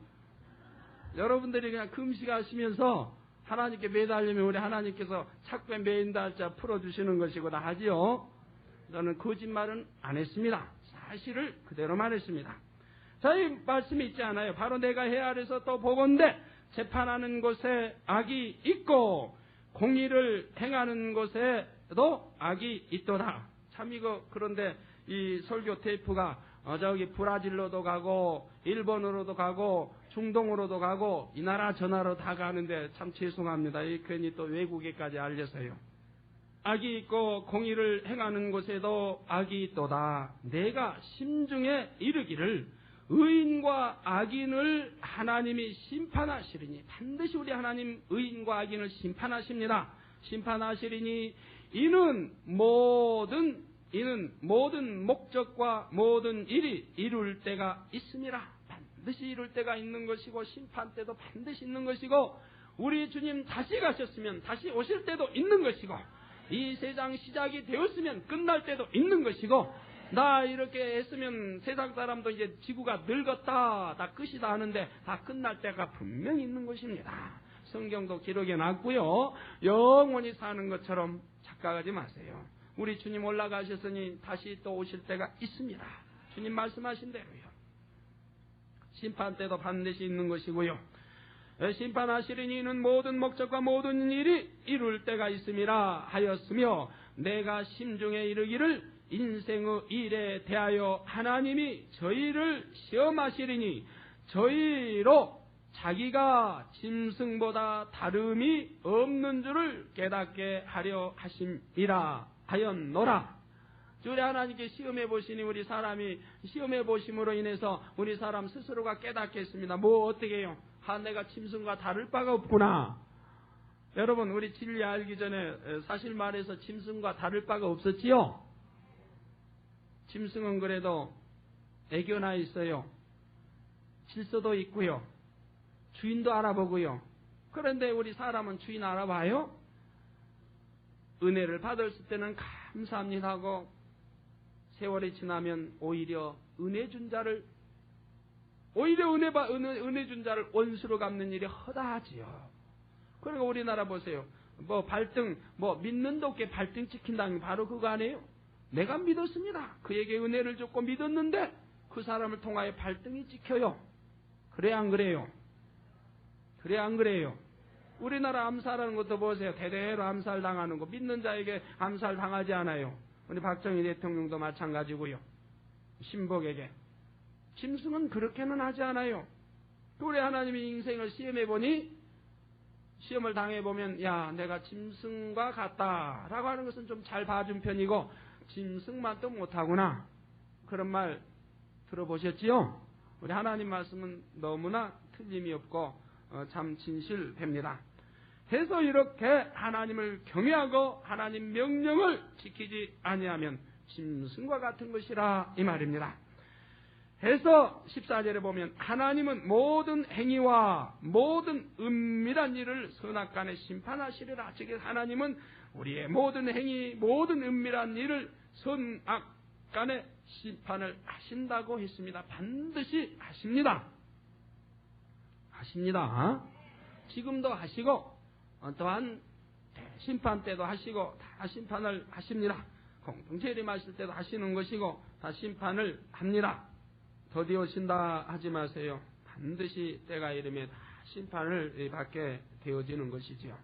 여러분들이 그냥 금식하시면서 하나님께 매달리면 우리 하나님께서 착배 매인다 할 자 풀어주시는 것이고 다 하지요. 저는 거짓말은 안 했습니다. 사실을 그대로 말했습니다. 자, 이 말씀이 있지 않아요. 바로 내가 해 아래서 또 보건대 재판하는 곳에 악이 있고 공의를 행하는 곳에도 악이 있도다. 참 이거 그런데 이 설교 테이프가 저기 브라질로도 가고 일본으로도 가고 중동으로도 가고 이 나라 저 나라 다 가는데 참 죄송합니다. 이 괜히 또 외국에까지 알려서요. 악이 있고 공의를 행하는 곳에도 악이 있도다. 내가 심중에 이르기를 의인과 악인을 하나님이 심판하시리니 반드시 우리 하나님 의인과 악인을 심판하십니다. 심판하시리니 이는 모든 목적과 모든 일이 이룰 때가 있습니다. 반드시 이룰 때가 있는 것이고 심판 때도 반드시 있는 것이고 우리 주님 다시 가셨으면 다시 오실 때도 있는 것이고 이 세상 시작이 되었으면 끝날 때도 있는 것이고 나 이렇게 했으면 세상 사람도 이제 지구가 늙었다 다 끝이다 하는데 다 끝날 때가 분명히 있는 것입니다. 성경도 기록해 놨고요. 영원히 사는 것처럼 착각하지 마세요. 우리 주님 올라가셨으니 다시 또 오실 때가 있습니다. 주님 말씀하신 대로요. 심판 때도 반드시 있는 것이고요. 심판하시리니 이는 모든 목적과 모든 일이 이룰 때가 있음이라 하였으며 내가 심중에 이르기를 인생의 일에 대하여 하나님이 저희를 시험하시리니 저희로 자기가 짐승보다 다름이 없는 줄을 깨닫게 하려 하심이라 하였노라. 우리 하나님께 시험해 보시니 우리 사람이 시험해 보심으로 인해서 우리 사람 스스로가 깨닫겠습니다. 뭐 어떻게 해요? 내가 짐승과 다를 바가 없구나. 여러분 우리 진리 알기 전에 사실 말해서 짐승과 다를 바가 없었지요? 짐승은 그래도 애교나 있어요. 질서도 있고요. 주인도 알아보고요. 그런데 우리 사람은 주인 알아봐요? 은혜를 받았을 때는 감사합니다 하고 세월이 지나면 오히려 은혜 준 자를 은혜 준 자를 원수로 갚는 일이 허다하지요. 그러니까 우리나라 보세요. 발등 믿는 도께 발등 찍힌다는 게 바로 그거 아니에요? 내가 믿었습니다. 그에게 은혜를 줬고 믿었는데 그 사람을 통하여 발등이 찍혀요. 그래 안 그래요? 그래 안 그래요? 우리나라 암살하는 것도 보세요. 대대로 암살당하는 거 믿는 자에게 암살당하지 않아요. 우리 박정희 대통령도 마찬가지고요. 신복에게. 짐승은 그렇게는 하지 않아요. 우리 하나님이 인생을 시험해보니 시험을 당해보면 야 내가 짐승과 같다라고 하는 것은 좀 잘 봐준 편이고 짐승만 또 못하구나. 그런 말 들어보셨지요? 우리 하나님 말씀은 너무나 틀림이 없고 참 진실됩니다. 해서 이렇게 하나님을 경외하고 하나님 명령을 지키지 아니하면 짐승과 같은 것이라 이 말입니다. 해서 14절에 보면 하나님은 모든 행위와 모든 은밀한 일을 선악간에 심판하시리라. 즉 하나님은 우리의 모든 행위 모든 은밀한 일을 선악간에 심판을 하신다고 했습니다. 반드시 하십니다. 하십니다. 지금도 하시고 또한 심판 때도 하시고 다 심판을 하십니다. 공동체림하실 때도 하시는 것이고 다 심판을 합니다. 더디 오신다 하지 마세요. 반드시 때가 이르면 다 심판을 받게 되어지는 것이지요.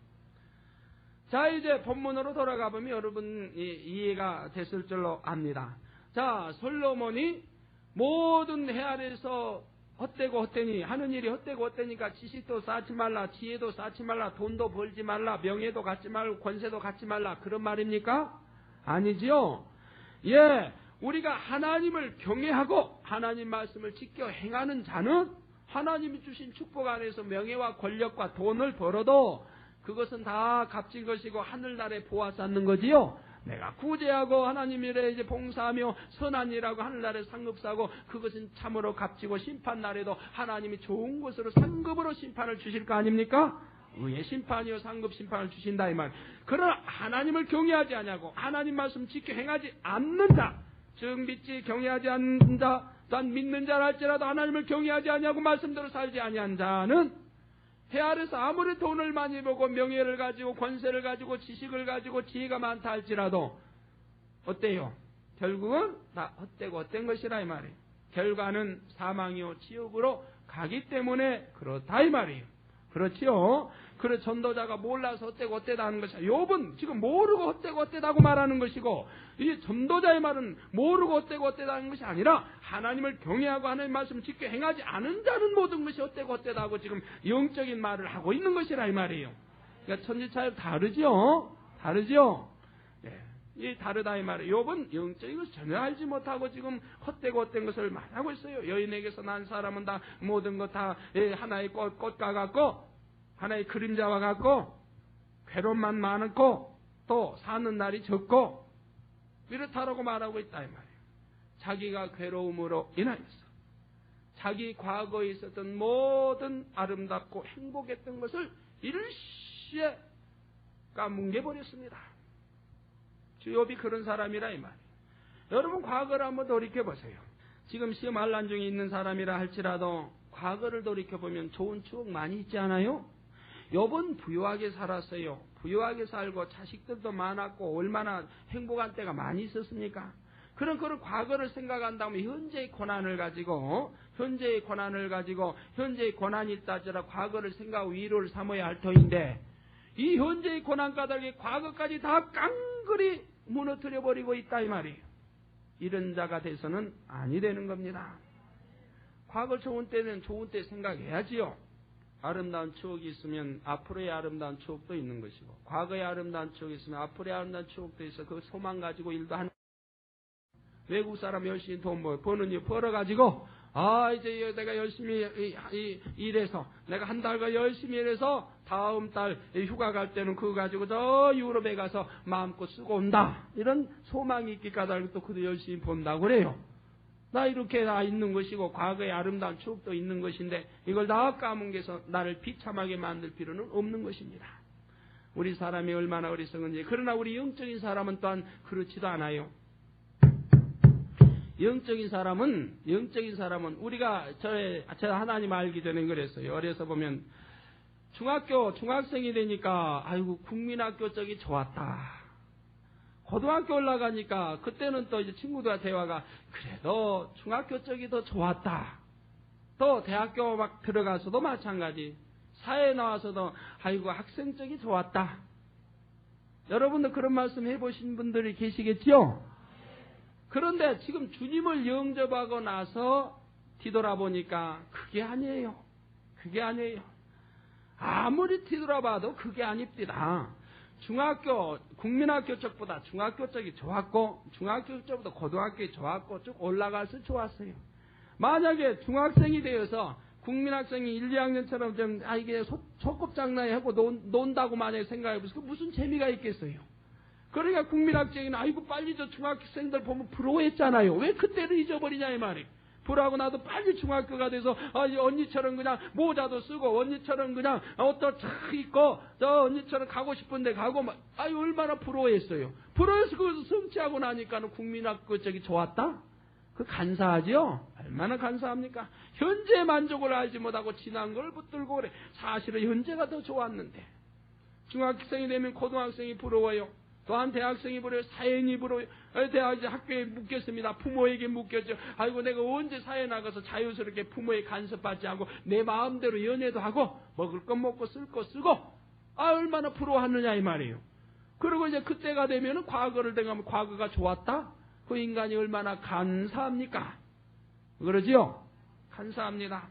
자 이제 본문으로 돌아가 보면 여러분 이해가 됐을 줄로 압니다. 자 솔로몬이 모든 해 아래에서 헛되고 헛되니 하는 일이 헛되고 헛되니까 지식도 쌓지 말라 지혜도 쌓지 말라 돈도 벌지 말라 명예도 갖지 말고 권세도 갖지 말라 그런 말입니까? 아니지요. 예, 우리가 하나님을 경외하고 하나님 말씀을 지켜 행하는 자는 하나님이 주신 축복 안에서 명예와 권력과 돈을 벌어도 그것은 다 값진 것이고 하늘나라에 보아 쌓는 거지요. 내가 구제하고 하나님 일에 이제 봉사하며 선한 일하고 하늘나라에 상급사하고 그것은 참으로 값지고 심판날에도 하나님이 좋은 것으로 상급으로 심판을 주실 거 아닙니까? 의의 심판이요 상급 심판을 주신다 이 말. 그러나 하나님을 경외하지 아니하고 하나님 말씀 지켜 행하지 않는 자, 즉 믿지 경외하지 않는 자, 또한 믿는 자라 할지라도 하나님을 경외하지 아니하고 말씀대로 살지 아니한 자는 해 아래서 아무리 돈을 많이 벌고 명예를 가지고 권세를 가지고 지식을 가지고 지혜가 많다 할지라도 어때요? 결국은 다 헛되고 헛된 것이라 이 말이에요. 결과는 사망이요 지옥으로 가기 때문에 그렇다 이 말이에요. 그렇지요? 그래 전도자가 몰라서 헛되고 헛되다 하는 것이야. 욥은 지금 모르고 헛되고 헛되다고 말하는 것이고, 이 전도자의 말은 모르고 헛되고 헛되다 하는 것이 아니라 하나님을 경외하고 하나님 말씀을 지켜 행하지 않은 자는 모든 것이 헛되고 헛되다 하고 지금 영적인 말을 하고 있는 것이라 이 말이에요. 그러니까 천지차이로 다르지요? 다르지요? 이 다르다 이 말이에요. 욥은 영적인 것을 전혀 알지 못하고 지금 헛되고 헛된 것을 말하고 있어요. 여인에게서 난 사람은 다 모든 것 다 하나의 꽃과 같고 하나의 그림자와 같고 괴로움만 많고 또 사는 날이 적고 이렇다라고 말하고 있다 이 말이에요. 자기가 괴로움으로 인하여서 자기 과거에 있었던 모든 아름답고 행복했던 것을 일시에 까뭉개버렸습니다. 욥이 그런 사람이라 이 말이에요. 여러분 과거를 한번 돌이켜보세요. 지금 시험 환난 중에 있는 사람이라 할지라도 과거를 돌이켜보면 좋은 추억 많이 있지 않아요? 욥은 부유하게 살았어요. 부유하게 살고 자식들도 많았고 얼마나 행복한 때가 많이 있었습니까? 그런 과거를 생각한다면 현재의 고난을 가지고 현재의 고난이 있다지라 과거를 생각하고 위로를 삼아야 할 터인데 이 현재의 고난 까닭에 과거까지 다 깡그리 무너뜨려 버리고 있다 이 말이에요. 이런 자가 돼서는 아니 되는 겁니다. 과거 좋은 때는 좋은 때 생각해야지요. 아름다운 추억이 있으면 앞으로의 아름다운 추억도 있는 것이고 과거의 아름다운 추억이 있으면 앞으로의 아름다운 추억도 있어. 그 소망 가지고 일도 하는 외국 사람 열심히 돈 버는 일 벌어가지고 이제 내가 열심히 일해서 내가 한 달간 열심히 일해서 다음 달 휴가 갈 때는 그거 가지고 저 유럽에 가서 마음껏 쓰고 온다. 이런 소망이 있기 까닭 또 그도 열심히 본다고 그래요. 나 이렇게 다 있는 것이고 과거의 아름다운 추억도 있는 것인데 이걸 다 까뭉개서 나를 비참하게 만들 필요는 없는 것입니다. 우리 사람이 얼마나 어리석은지. 그러나 우리 영적인 사람은 또한 그렇지도 않아요. 영적인 사람은 우리가 저 하나님 알기 전에 그랬어요. 어려서 보면 중학생이 되니까 아이고 국민학교 쪽이 좋았다. 고등학교 올라가니까 그때는 또 이제 친구들과 대화가 그래도 중학교 쪽이 더 좋았다. 또 대학교 막 들어가서도 마찬가지. 사회에 나와서도 아이고 학생 쪽이 좋았다. 여러분도 그런 말씀 해보신 분들이 계시겠죠? 그런데 지금 주님을 영접하고 나서 뒤돌아보니까 그게 아니에요. 아무리 뒤돌아봐도 그게 아닙니다. 국민학교 쪽보다 중학교 쪽이 좋았고 중학교 쪽보다 고등학교이 좋았고 쭉 올라가서 좋았어요. 만약에 중학생이 되어서 국민학생이 1, 2학년처럼 좀 이게 소꿉장난이 하고 논다고 만약에 생각해보세요. 무슨 재미가 있겠어요? 그러니까 국민학생은 아이고 빨리 저 중학생들 보면 부러워했잖아요. 왜 그때를 잊어버리냐 이 말이에요. 부러워하고 나도 빨리 중학교가 돼서 언니처럼 그냥 모자도 쓰고 언니처럼 그냥 옷도 착 입고 저 언니처럼 가고 싶은데 가고 얼마나 부러워했어요. 부러워해서 그것을 성취하고 나니까는 국민학교 쪽이 좋았다? 그 간사하죠? 얼마나 간사합니까? 현재 만족을 알지 못하고 지난 걸 붙들고 그래. 사실은 현재가 더 좋았는데. 중학생이 되면 고등학생이 부러워요. 또한 대학생이 부러워요. 사회인이 부러워요. 대학 이제 학교에 묶였습니다. 부모에게 묶였죠. 아이고 내가 언제 사회 나가서 자유스럽게 부모의 간섭받지 않고 내 마음대로 연애도 하고 먹을 것 먹고 쓸 거 쓰고 얼마나 부러워하느냐 이 말이에요. 그리고 이제 그때가 되면은 과거를 생각하면 과거가 좋았다? 그 인간이 얼마나 간사합니까? 그러지요? 간사합니다.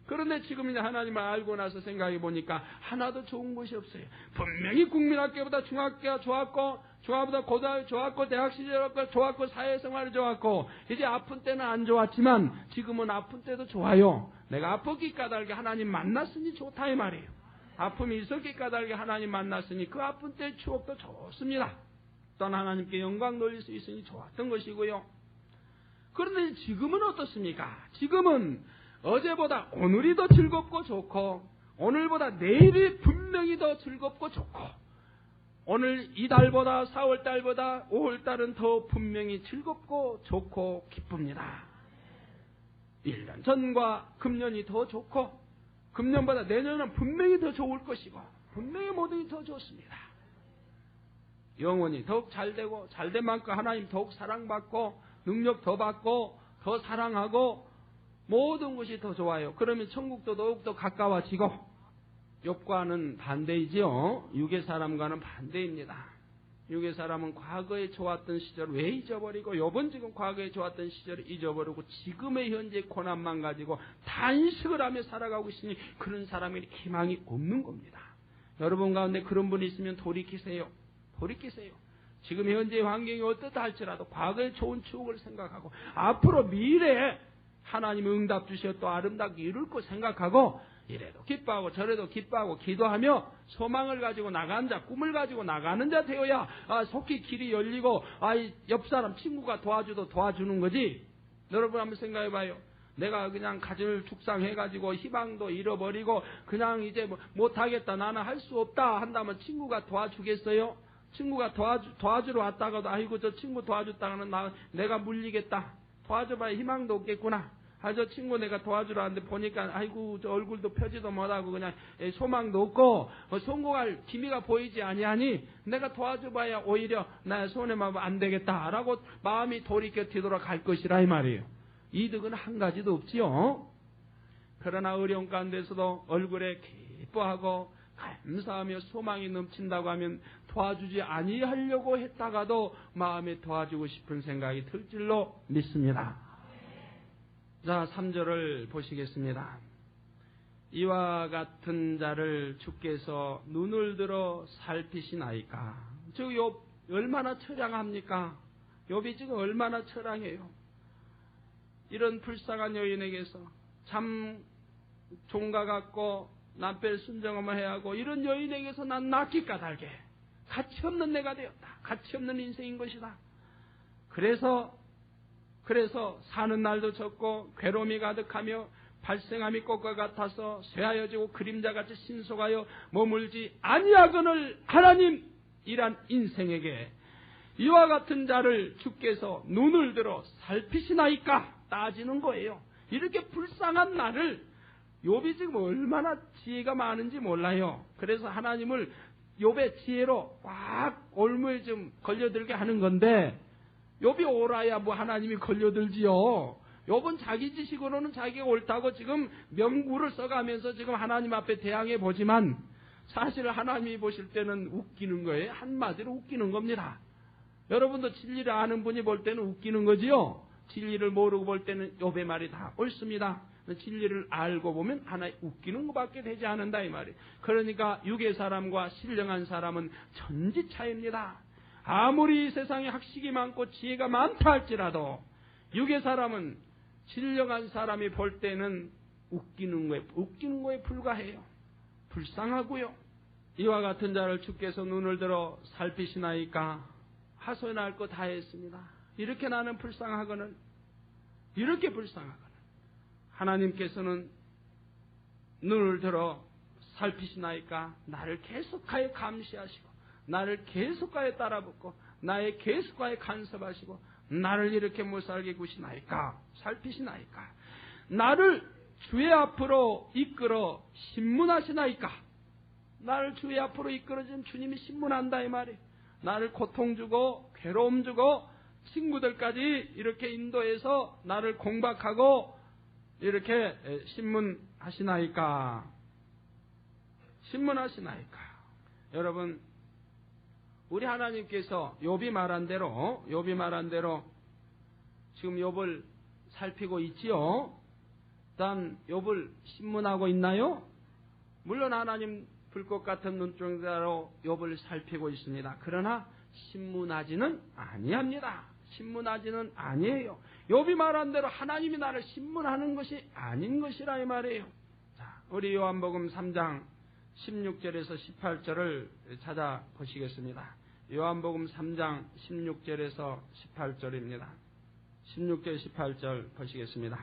그런데 지금 이제 하나님을 알고 나서 생각해 보니까 하나도 좋은 것이 없어요. 분명히 국민학교보다 중학교가 좋았고, 중학교보다 고등학교 좋았고, 대학 시절 좋았고, 사회생활이 좋았고, 이제 아픈 때는 안 좋았지만 지금은 아픈 때도 좋아요. 내가 아프기 까닭에 하나님 만났으니 좋다 이 말이에요. 아픔이 있었기 까닭에 하나님 만났으니 그 아픈 때의 추억도 좋습니다. 또한 하나님께 영광 돌릴 수 있으니 좋았던 것이고요. 그런데 지금은 어떻습니까? 지금은 어제보다 오늘이 더 즐겁고 좋고 오늘보다 내일이 분명히 더 즐겁고 좋고 오늘 이달보다 4월달보다 5월달은 더 분명히 즐겁고 좋고 기쁩니다. 1년 전과 금년이 더 좋고 금년보다 내년은 분명히 더 좋을 것이고 분명히 모든 게 더 좋습니다. 영혼이 더욱 잘되고 잘된 만큼 하나님 더욱 사랑받고 능력 더 받고 더 사랑하고 모든 것이 더 좋아요. 그러면 천국도 더욱더 가까워지고 욥과는 반대이지요. 육의 사람과는 반대입니다. 육의 사람은 과거에 좋았던 시절을 왜 잊어버리고 욥은 지금 과거에 좋았던 시절을 잊어버리고 지금의 현재 고난만 가지고 단식을 하며 살아가고 있으니 그런 사람에게 희망이 없는 겁니다. 여러분 가운데 그런 분이 있으면 돌이키세요. 돌이키세요. 지금 현재 환경이 어떻다 할지라도 과거의 좋은 추억을 생각하고 앞으로 미래에 하나님의 응답 주시어 또 아름답게 이룰 것 생각하고 이래도 기뻐하고 저래도 기뻐하고 기도하며 소망을 가지고 나가는 자, 꿈을 가지고 나가는 자 되어야 속히 길이 열리고 옆 사람 친구가 도와줘도 도와주는 거지. 여러분 한번 생각해 봐요. 내가 그냥 가정을 축상해가지고 희망도 잃어버리고 그냥 이제 못하겠다 나는 할 수 없다 한다면 친구가 도와주겠어요? 친구가 도와주러 왔다가도 아이고 저 친구 도와줬다가는 내가 물리겠다. 도와줘봐야 희망도 없겠구나. 저 친구 내가 도와주러 왔는데 보니까 아이고 저 얼굴도 펴지도 못하고 그냥 소망도 없고 성공할 기미가 보이지 아니하니 내가 도와줘봐야 오히려 나 손해만 안 되겠다라고 마음이 돌이켜 뒤돌아갈 것이라 이 말이에요. 이득은 한 가지도 없지요. 그러나 어려운 가운데서도 얼굴에 기뻐하고 감사하며 소망이 넘친다고 하면 도와주지 아니하려고 했다가도 마음에 도와주고 싶은 생각이 들 줄로 믿습니다. 자, 3절을 보시겠습니다. 이와 같은 자를 주께서 눈을 들어 살피시나이까. 저 욥 얼마나 처량합니까? 욥이 지금 얼마나 처량해요. 이런 불쌍한 여인에게서 참 종가 같고 남편 순정하면 해야 하고 이런 여인에게서 난 낫기 까닭에 가치없는 내가 되었다. 가치없는 인생인 것이다. 그래서 사는 날도 적고 괴로움이 가득하며 발생함이 꽃과 같아서 쇠하여지고 그림자같이 신속하여 머물지 아니하거늘 하나님 이란 인생에게 이와 같은 자를 주께서 눈을 들어 살피시나이까 따지는 거예요. 이렇게 불쌍한 나를 욥이 지금 얼마나 지혜가 많은지 몰라요. 그래서 하나님을 욥의 지혜로 꽉 올무에 좀 걸려들게 하는 건데 욥이 옳아야 하나님이 걸려들지요. 욥은 자기 지식으로는 자기가 옳다고 지금 명구를 써가면서 지금 하나님 앞에 대항해 보지만 사실 하나님이 보실 때는 웃기는 거예요. 한마디로 웃기는 겁니다. 여러분도 진리를 아는 분이 볼 때는 웃기는 거지요. 진리를 모르고 볼 때는 욥의 말이 다 옳습니다. 진리를 알고 보면 하나의 웃기는 것밖에 되지 않는다 이 말이에요. 그러니까 육의 사람과 신령한 사람은 천지 차이입니다. 아무리 세상에 학식이 많고 지혜가 많다 할지라도 육의 사람은 신령한 사람이 볼 때는 웃기는 거에 불과해요. 불쌍하고요. 이와 같은 자를 주께서 눈을 들어 살피시나이까. 하소연할 거 다 했습니다. 이렇게 나는 불쌍하거늘 이렇게 불쌍하거늘 하나님께서는 눈을 들어 살피시나이까. 나를 계속하여 감시하시고 나를 계속하여 따라붙고 나의 계속하여 간섭하시고 나를 이렇게 못살게 구시나이까. 살피시나이까. 나를 주의 앞으로 이끌어 신문하시나이까. 나를 주의 앞으로 이끌어준 주님이 신문한다 이 말이에요. 나를 고통 주고 괴로움 주고 친구들까지 이렇게 인도해서 나를 공박하고 이렇게 신문하시나이까. 신문하시나이까. 여러분 우리 하나님께서 욥이 말한 대로 지금 욥을 살피고 있지요. 단 욥을 신문하고 있나요? 물론 하나님 불꽃 같은 눈동자로 욥을 살피고 있습니다. 그러나 신문하지는 아니합니다. 신문하지는 아니에요. 욥이 말한 대로 하나님이 나를 신문하는 것이 아닌 것이라 이 말이에요. 자, 우리 요한복음 3장 16절에서 18절을 찾아보시겠습니다. 요한복음 3장 16절에서 18절입니다. 16절 18절 보시겠습니다.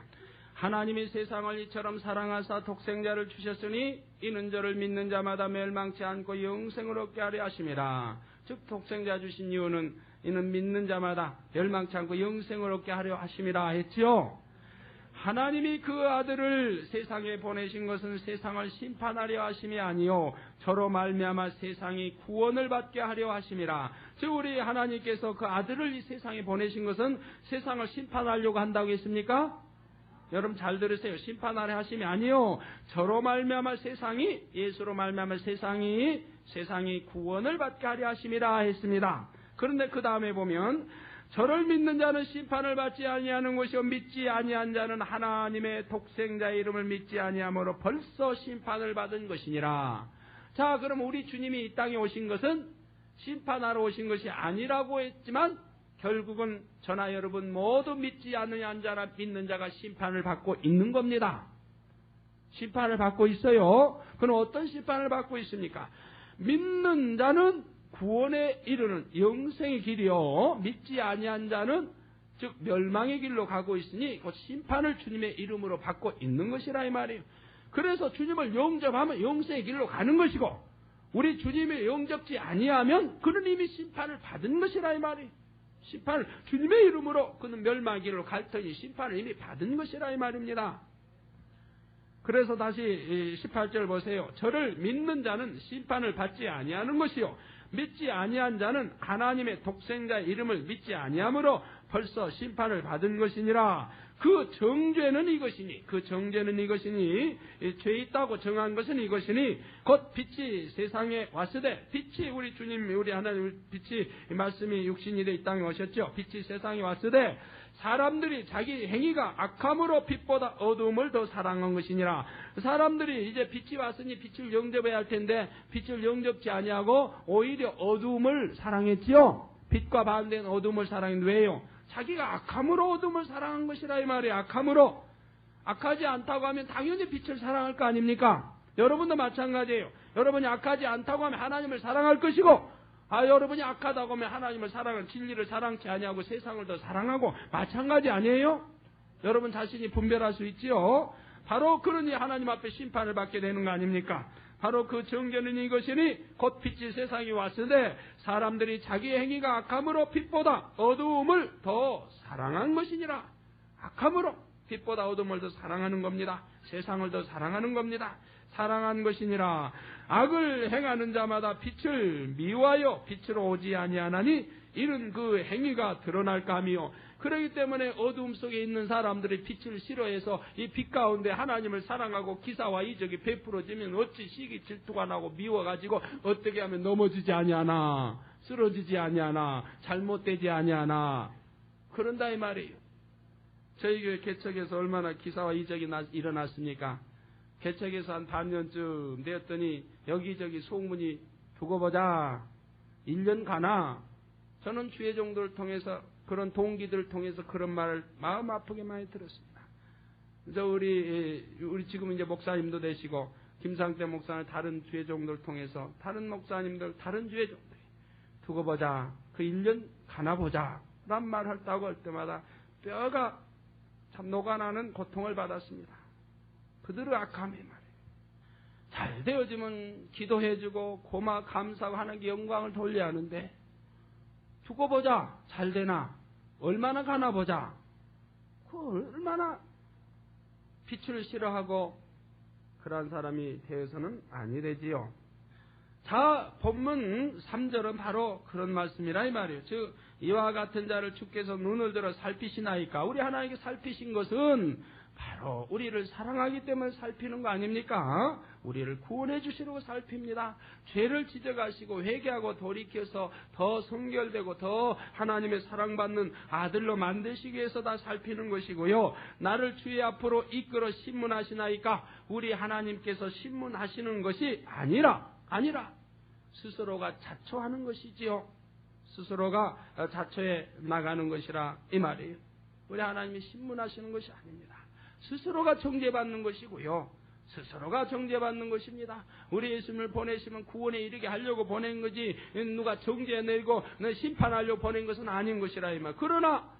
하나님이 세상을 이처럼 사랑하사 독생자를 주셨으니 이는 저를 믿는 자마다 멸망치 않고 영생을 얻게 하려 하심이라. 즉 독생자 주신 이유는 이는 믿는 자마다 멸망치 않고 영생을 얻게 하려 하심이라 했지요. 하나님이 그 아들을 세상에 보내신 것은 세상을 심판하려 하심이 아니요 저로 말미암아 세상이 구원을 받게 하려 하심이라. 즉 우리 하나님께서 그 아들을 이 세상에 보내신 것은 세상을 심판하려고 한다고 했습니까? 여러분 잘 들으세요. 심판하려 하심이 아니요 저로 말미암아 세상이, 예수로 말미암아 세상이 구원을 받게 하려 하심이라 했습니다. 그런데 그 다음에 보면 저를 믿는 자는 심판을 받지 아니하는 것이요 믿지 아니한 자는 하나님의 독생자의 이름을 믿지 아니함으로 벌써 심판을 받은 것이니라. 자, 그럼 우리 주님이 이 땅에 오신 것은 심판하러 오신 것이 아니라고 했지만 결국은 저나 여러분 모두 믿지 않는 자나 믿는 자가 심판을 받고 있는 겁니다. 심판을 받고 있어요. 그럼 어떤 심판을 받고 있습니까? 믿는 자는 구원에 이르는 영생의 길이요 믿지 아니한 자는 즉 멸망의 길로 가고 있으니 곧 심판을 주님의 이름으로 받고 있는 것이라 이 말이에요. 그래서 주님을 영접하면 영생의 길로 가는 것이고 우리 주님을 영접지 아니하면 그는 이미 심판을 받은 것이라 이 말이에요. 심판을 주님의 이름으로 그는 멸망의 길로 갈 터니 심판을 이미 받은 것이라 이 말입니다. 그래서 다시 18절 보세요. 저를 믿는 자는 심판을 받지 아니하는 것이요 믿지 아니한 자는 하나님의 독생자의 이름을 믿지 아니하므로 벌써 심판을 받은 것이니라. 그 정죄는 이것이니 죄 있다고 정한 것은 이것이니 곧 빛이 세상에 왔으되 빛이 우리 주님 우리 하나님 빛이 말씀이 육신이 돼 이 땅에 오셨죠. 빛이 세상에 왔으되 사람들이 자기 행위가 악함으로 빛보다 어두움을 더 사랑한 것이니라. 사람들이 이제 빛이 왔으니 빛을 영접해야 할 텐데 빛을 영접지 아니하고 오히려 어두움을 사랑했지요. 빛과 반대인 어두움을 사랑했는데 왜요? 자기가 악함으로 어둠을 사랑한 것이라 이 말이에요. 악함으로. 악하지 않다고 하면 당연히 빛을 사랑할 거 아닙니까? 여러분도 마찬가지예요. 여러분이 악하지 않다고 하면 하나님을 사랑할 것이고 여러분이 악하다고 하면 하나님을 사랑한 진리를 사랑치 아니하고 세상을 더 사랑하고 마찬가지 아니에요? 여러분 자신이 분별할 수 있지요. 바로 그러니 하나님 앞에 심판을 받게 되는 거 아닙니까? 바로 그 정죄는 이것이니 곧 빛이 세상에 왔으되 사람들이 자기 행위가 악함으로 빛보다 어두움을 더 사랑한 것이니라. 악함으로 빛보다 어두움을 더 사랑하는 겁니다. 세상을 더 사랑하는 겁니다. 사랑한 것이니라. 악을 행하는 자마다 빛을 미워하여 빛으로 오지 아니하나니 이는 그 행위가 드러날까 하며 그렇기 때문에 어두움 속에 있는 사람들이 빛을 싫어해서 이 빛 가운데 하나님을 사랑하고 기사와 이적이 베풀어지면 어찌 시기 질투가 나고 미워가지고 어떻게 하면 넘어지지 아니하나 쓰러지지 아니하나 잘못되지 아니하나 그런다 이 말이에요. 저희 교회 개척에서 얼마나 기사와 이적이 일어났습니까? 개척에서 한 반년쯤 되었더니 여기저기 소문이 두고 보자 1년 가나 저는 주의 종들을 통해서 그런 동기들을 통해서 그런 말을 마음 아프게 많이 들었습니다. 그래서 우리 지금 이제 목사님도 되시고 김상태 목사는 다른 주의 종들을 통해서 다른 목사님들 다른 주의 종들이 두고 보자 그 1년 가나 보자 란 말을 할 때마다 뼈가 참 녹아나는 고통을 받았습니다. 그들의 악함이 말이에요. 잘 되어지면 기도해주고 고마 감사하고 하나님께 영광을 돌려야 하는데 두고 보자 잘 되나 얼마나 가나 보자 그 얼마나 빛을 싫어하고 그러한 사람이 되어서는 아니되지요. 자 본문 3절은 바로 그런 말씀이라 이 말이에요. 즉 이와 같은 자를 주께서 눈을 들어 살피시나이까. 우리 하나님께 살피신 것은 바로 우리를 사랑하기 때문에 살피는 거 아닙니까? 우리를 구원해 주시려고 살핍니다. 죄를 지적하시고 회개하고 돌이켜서 더 성결되고 더 하나님의 사랑받는 아들로 만드시기 위해서 다 살피는 것이고요. 나를 주의 앞으로 이끌어 신문하시나이까. 우리 하나님께서 신문하시는 것이 아니라 스스로가 자초하는 것이지요. 스스로가 자초해 나가는 것이라 이 말이에요. 우리 하나님이 신문하시는 것이 아닙니다. 스스로가 정죄받는 것이고요. 스스로가 정죄받는 것입니다. 우리 예수님을 보내시면 구원에 이르게 하려고 보낸 거지 누가 정죄내고 심판하려고 보낸 것은 아닌 것이라 이 말. 그러나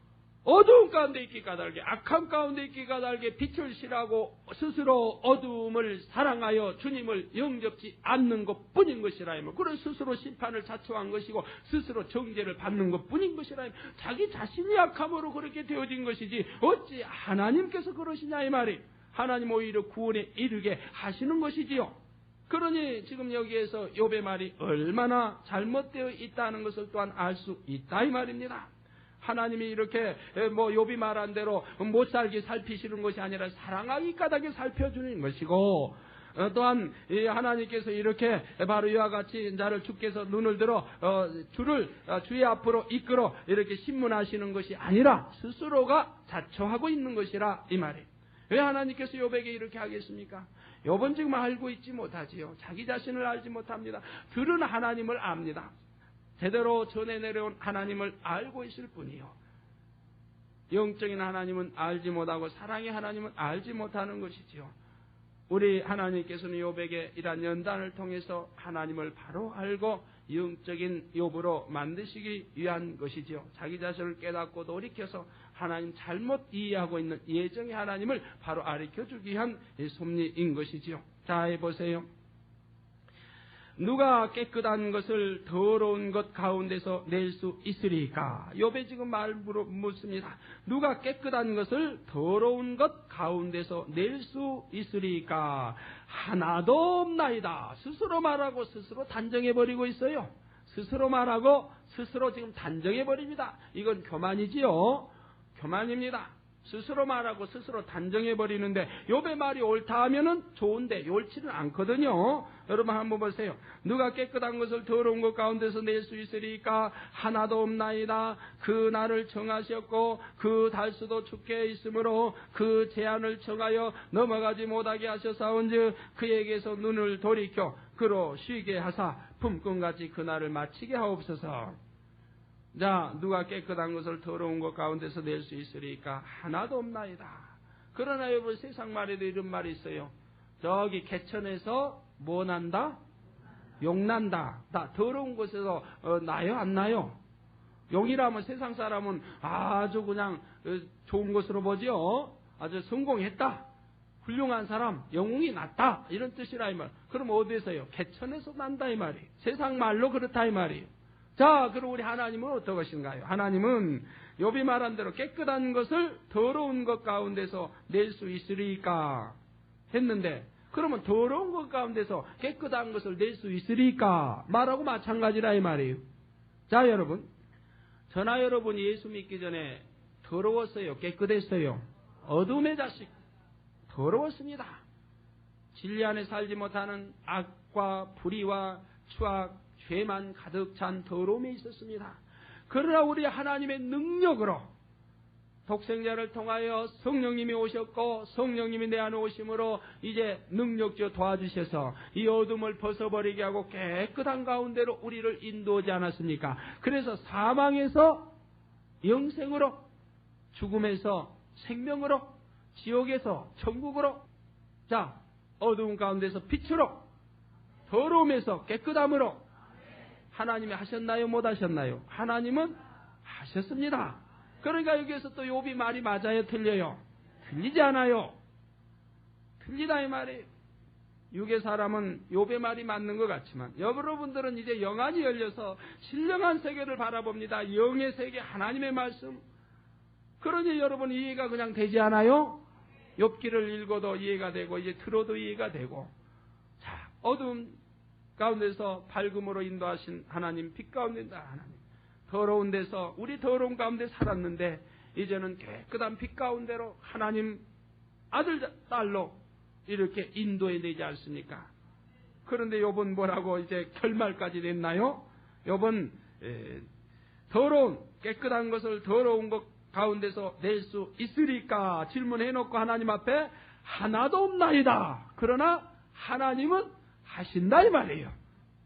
어두운 가운데 있기 까닭에, 악한 가운데 있기 까닭에 빛을 싫어하고 스스로 어두움을 사랑하여 주님을 영접지 않는 것뿐인 것이라 하면, 그런 스스로 심판을 자초한 것이고 스스로 정죄를 받는 것뿐인 것이라 하면, 자기 자신이 약함으로 그렇게 되어진 것이지 어찌 하나님께서 그러시냐 이 말이. 하나님 오히려 구원에 이르게 하시는 것이지요. 그러니 지금 여기에서 욥의 말이 얼마나 잘못되어 있다는 것을 또한 알 수 있다 이 말입니다. 하나님이 이렇게 욥이 말한 대로 못 살게 살피시는 것이 아니라 사랑하기 까닭에 살펴주는 것이고, 또한 하나님께서 이렇게 바로 이와 같이 나를 주께서 눈을 들어 주를 주의 앞으로 이끌어 이렇게 신문하시는 것이 아니라 스스로가 자초하고 있는 것이라 이 말이에요. 왜 하나님께서 욥에게 이렇게 하겠습니까? 욥은 지금 알고 있지 못하지요. 자기 자신을 알지 못합니다. 들은 하나님을 압니다. 제대로 전해 내려온 하나님을 알고 있을 뿐이요. 영적인 하나님은 알지 못하고 사랑의 하나님은 알지 못하는 것이지요. 우리 하나님께서는 욥에게 이러한 연단을 통해서 하나님을 바로 알고 영적인 욥으로 만드시기 위한 것이지요. 자기 자신을 깨닫고 돌이켜서 하나님 잘못 이해하고 있는 예정의 하나님을 바로 가르쳐주기 위한 섭리인 것이지요. 자, 해보세요. 누가 깨끗한 것을 더러운 것 가운데서 낼 수 있으리까? 욥이 지금 묻습니다. 누가 깨끗한 것을 더러운 것 가운데서 낼 수 있으리까? 하나도 없나이다. 스스로 말하고 스스로 단정해버리고 있어요. 스스로 말하고 스스로 지금 단정해버립니다. 이건 교만이지요. 교만입니다. 스스로 말하고 스스로 단정해버리는데, 욥의 말이 옳다 하면은 좋은데 옳지는 않거든요. 여러분 한번 보세요. 누가 깨끗한 것을 더러운 것 가운데서 낼 수 있으리까? 하나도 없나이다. 그 날을 정하셨고 그 달수도 춥게 있으므로 그 제한을 정하여 넘어가지 못하게 하셨사온즉 그에게서 눈을 돌이켜 그로 쉬게 하사 품꾼같이 그 날을 마치게 하옵소서. 자, 누가 깨끗한 것을 더러운 것 가운데서 낼 수 있으리까? 하나도 없나이다. 그러나 여러분, 세상 말에도 이런 말이 있어요. 저기 개천에서 뭐 난다? 용난다. 다 더러운 곳에서 나요 안 나요? 용이라면 세상 사람은 아주 그냥 좋은 것으로 보죠. 아주 성공했다. 훌륭한 사람, 영웅이 났다. 이런 뜻이라 이 말. 그럼 어디에서요? 개천에서 난다 이 말이에요. 세상 말로 그렇다 이 말이에요. 자, 그럼 우리 하나님은 어떤 것인가요? 하나님은 욥이 말한 대로 깨끗한 것을 더러운 것 가운데서 낼 수 있으리까 했는데, 그러면 더러운 것 가운데서 깨끗한 것을 낼 수 있으리까 말하고 마찬가지라 이 말이에요. 자, 여러분, 저나 여러분이 예수 믿기 전에 더러웠어요? 깨끗했어요? 어둠의 자식, 더러웠습니다. 진리 안에 살지 못하는 악과 불의와 추악, 죄만 가득 찬 더러움이 있었습니다. 그러나 우리 하나님의 능력으로 독생자를 통하여 성령님이 오셨고 성령님이 내 안에 오심으로 이제 능력조 도와주셔서 이 어둠을 벗어버리게 하고 깨끗한 가운데로 우리를 인도하지 않았습니까? 그래서 사망에서 영생으로, 죽음에서 생명으로, 지옥에서 천국으로, 자, 어두운 가운데서 빛으로, 더러움에서 깨끗함으로 하나님이 하셨나요? 못 하셨나요? 하나님은 하셨습니다. 그러니까 여기에서 또 욥이 말이 맞아요? 틀려요? 틀리지 않아요. 틀리다 이 말이에요. 육의 사람은 욥의 말이 맞는 것 같지만 여러분들은 이제 영안이 열려서 신령한 세계를 바라봅니다. 영의 세계, 하나님의 말씀. 그러니 여러분 이해가 그냥 되지 않아요? 욥기를 읽어도 이해가 되고 이제 들어도 이해가 되고, 자, 어두운 가운데서 밝음으로 인도하신 하나님, 빛 가운데 있는 하나님, 더러운 데서 우리 더러운 가운데 살았는데 이제는 깨끗한 빛 가운데로 하나님 아들 딸로 이렇게 인도해내지 않습니까? 그런데 욥은 뭐라고 이제 결말까지 냈나요? 욥은 더러운 깨끗한 것을 더러운 것 가운데서 낼 수 있으리까 질문해놓고 하나님 앞에 하나도 없나이다. 그러나 하나님은 하신다 이 말이에요.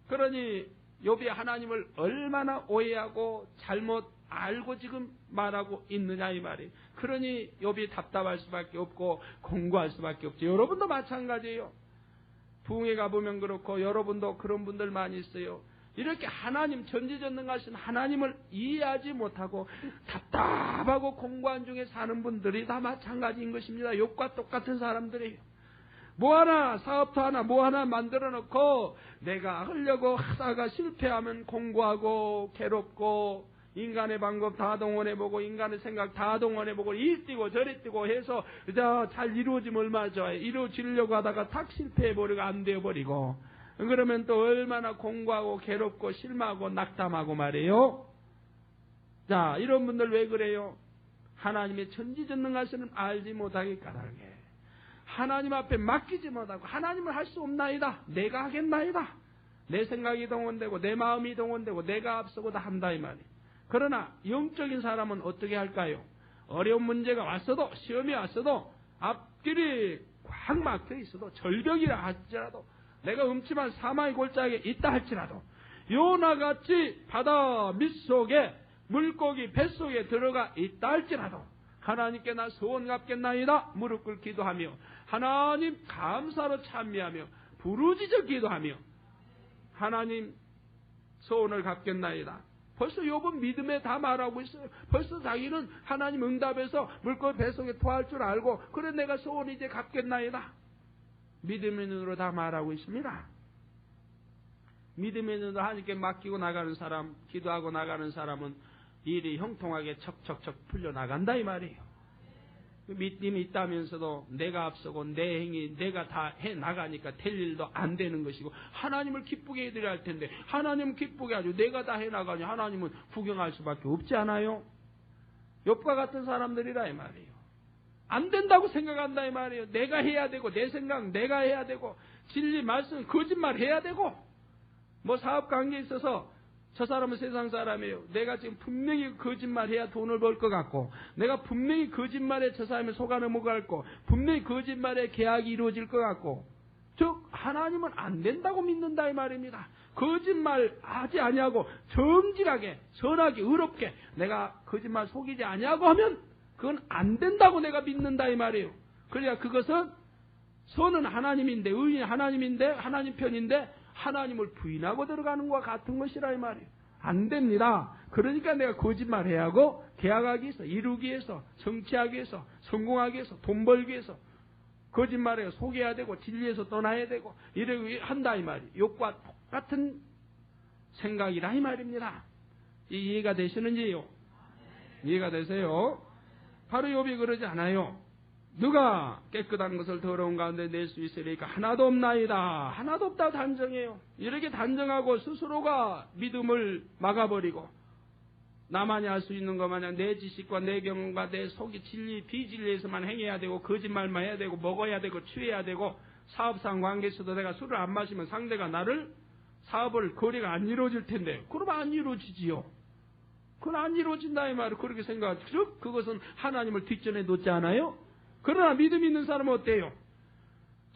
그러니 욥이 하나님을 얼마나 오해하고 잘못 알고 지금 말하고 있느냐 이 말이에요. 그러니 욥이 답답할 수밖에 없고 공고할 수밖에 없죠. 여러분도 마찬가지예요. 부흥회 가보면 그렇고 여러분도 그런 분들 많이 있어요. 이렇게 하나님, 전지전능하신 하나님을 이해하지 못하고 답답하고 공고한 중에 사는 분들이 다 마찬가지인 것입니다. 욥과 똑같은 사람들이에요. 뭐 하나, 사업도 하나, 뭐 하나 만들어 놓고 내가 하려고 하다가 실패하면 공고하고 괴롭고 인간의 방법 다 동원해보고 인간의 생각 다 동원해보고 이 뛰고 저리 뛰고 해서 잘 이루어지면 얼마나 좋아요. 이루어지려고 하다가 탁 실패해버리고 안 되어버리고 그러면 또 얼마나 공고하고 괴롭고 실망하고 낙담하고 말이에요. 자, 이런 분들 왜 그래요? 하나님의 전지전능하시는 알지 못하기 까닭에 하나님 앞에 맡기지 못하고 하나님을 할 수 없나이다. 내가 하겠나이다. 내 생각이 동원되고 내 마음이 동원되고 내가 앞서고 다 한다 이 말이에요. 그러나 영적인 사람은 어떻게 할까요? 어려운 문제가 왔어도 시험이 왔어도 앞길이 꽉 막혀 있어도 절벽이라 할지라도 내가 음침한 사망의 골짜기에 있다 할지라도 요나같이 바다 밑속에 물고기 뱃속에 들어가 있다 할지라도 하나님께 나 소원 갚겠나이다 무릎 꿇고 기도하며 하나님 감사로 찬미하며 부르짖어 기도하며 하나님 소원을 갚겠나이다. 벌써 욥은 믿음에 다 말하고 있어요. 벌써 자기는 하나님 응답해서 물고기 뱃속에 토할 줄 알고 그래 내가 소원 이제 갚겠나이다. 믿음의 눈으로 다 말하고 있습니다. 믿음의 눈으로 하나님께 맡기고 나가는 사람, 기도하고 나가는 사람은 일이 형통하게 척척척 풀려나간다 이 말이에요. 믿음이 있다면서도 내가 앞서고 내 행위 내가 다 해나가니까 될 일도 안 되는 것이고 하나님을 기쁘게 해드려야 할 텐데 하나님은 기쁘게 하죠. 내가 다 해나가니 하나님은 구경할 수밖에 없지 않아요? 욥과 같은 사람들이라 이 말이에요. 안 된다고 생각한다 이 말이에요. 내가 해야 되고 내 생각 내가 해야 되고 진리 말씀 거짓말 해야 되고 뭐 사업 관계에 있어서 저 사람은 세상 사람이에요. 내가 지금 분명히 거짓말해야 돈을 벌 것 같고 내가 분명히 거짓말에 저 사람이 속아 넘어갈 거 분명히 거짓말에 계약이 이루어질 것 같고 즉 하나님은 안 된다고 믿는다 이 말입니다. 거짓말 하지 아니하고 정직하게 선하게 의롭게 내가 거짓말 속이지 아니하고 하면 그건 안 된다고 내가 믿는다 이 말이에요. 그러니까 그것은 선은 하나님인데 의인이 하나님인데 하나님 편인데 하나님을 부인하고 들어가는 것과 같은 것이라 이 말이에요. 안 됩니다. 그러니까 내가 거짓말해야 하고 계약하기 위해서 이루기 위해서 정치하기 위해서 성공하기 위해서 돈 벌기 위해서 거짓말해야 속여야 되고 진리에서 떠나야 되고 이러고 한다 이 말이에요. 욥과 똑같은 생각이라 이 말입니다. 이해가 되시는지요? 이해가 되세요? 바로 욥이 그러지 않아요. 누가 깨끗한 것을 더러운 가운데 낼 수 있으리까 하나도 없나이다. 하나도 없다 단정해요. 이렇게 단정하고 스스로가 믿음을 막아버리고 나만이 할 수 있는 것 마냥 내 지식과 내 경험과 내 속이 진리 비진리에서만 행해야 되고 거짓말만 해야 되고 먹어야 되고 취해야 되고 사업상 관계에서도 내가 술을 안 마시면 상대가 나를 사업을 거래가 안 이루어질 텐데 그러면 안 이루어지지요. 그건 안 이루어진다 이 말을 그렇게 생각하죠. 그것은 하나님을 뒷전에 놓지 않아요? 그러나 믿음 있는 사람은 어때요?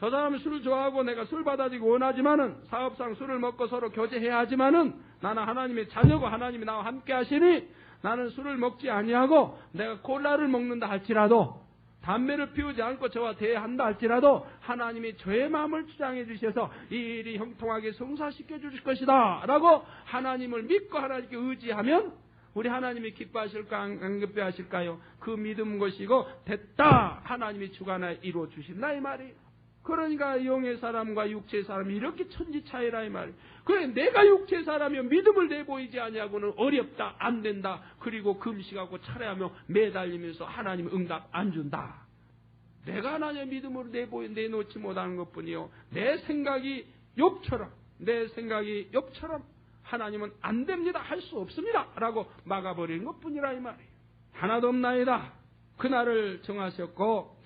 저 사람은 술을 좋아하고 내가 술 받아들이기 원하지만은 사업상 술을 먹고 서로 교제해야 하지만은 나는 하나님의 자녀고 하나님이 나와 함께 하시니 나는 술을 먹지 아니하고 내가 콜라를 먹는다 할지라도 담배를 피우지 않고 저와 대화한다 할지라도 하나님이 저의 마음을 주장해 주셔서 이 일이 형통하게 성사시켜 주실 것이다 라고 하나님을 믿고 하나님께 의지하면 우리 하나님이 기뻐하실까 안 기뻐하실까요? 그 믿음 것이고 됐다 하나님이 주관하여 이루어 주신다 이 말이에요. 그러니까 영의 사람과 육체의 사람이 이렇게 천지 차이라 이 말이에요. 그래 내가 육체의 사람이면 믿음을 내보이지 아니하고는 어렵다 안 된다 그리고 금식하고 철회하며 매달리면서 하나님 응답 안 준다. 내가 하나님의 믿음으로 내놓지 못하는 것뿐이요 내 생각이 욥처럼 하나님은 안 됩니다. 할 수 없습니다. 라고 막아버리는 것뿐이라 이 말이에요. 하나도 없나이다. 그날을 정하셨고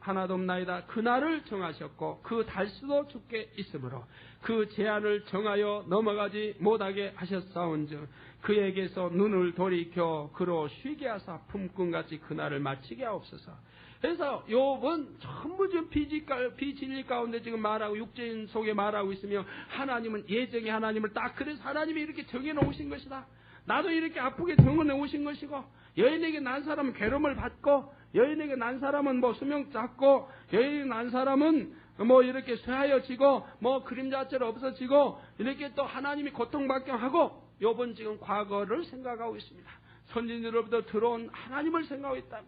하나도 없나이다. 그날을 정하셨고 그 달수도 주께 있으므로 그 제한을 정하여 넘어가지 못하게 하셨사온즉 그에게서 눈을 돌이켜 그로 쉬게 하사 품꾼같이 그날을 마치게 하옵소서. 그래서 욥은 전부 지금 비진리 가운데 지금 말하고 육체인 속에 말하고 있으며 하나님은 예정의 하나님을 딱 그래서 하나님이 이렇게 정해놓으신 것이다. 나도 이렇게 아프게 병원에 오신 것이고, 여인에게 난 사람은 괴로움을 받고, 여인에게 난 사람은 뭐 수명 짧고, 여인에게 난 사람은 뭐 이렇게 쇠하여지고, 뭐 그림자처럼 없어지고, 이렇게 또 하나님이 고통받게 하고, 욥은 지금 과거를 생각하고 있습니다. 선진으로부터 들어온 하나님을 생각하고 있다.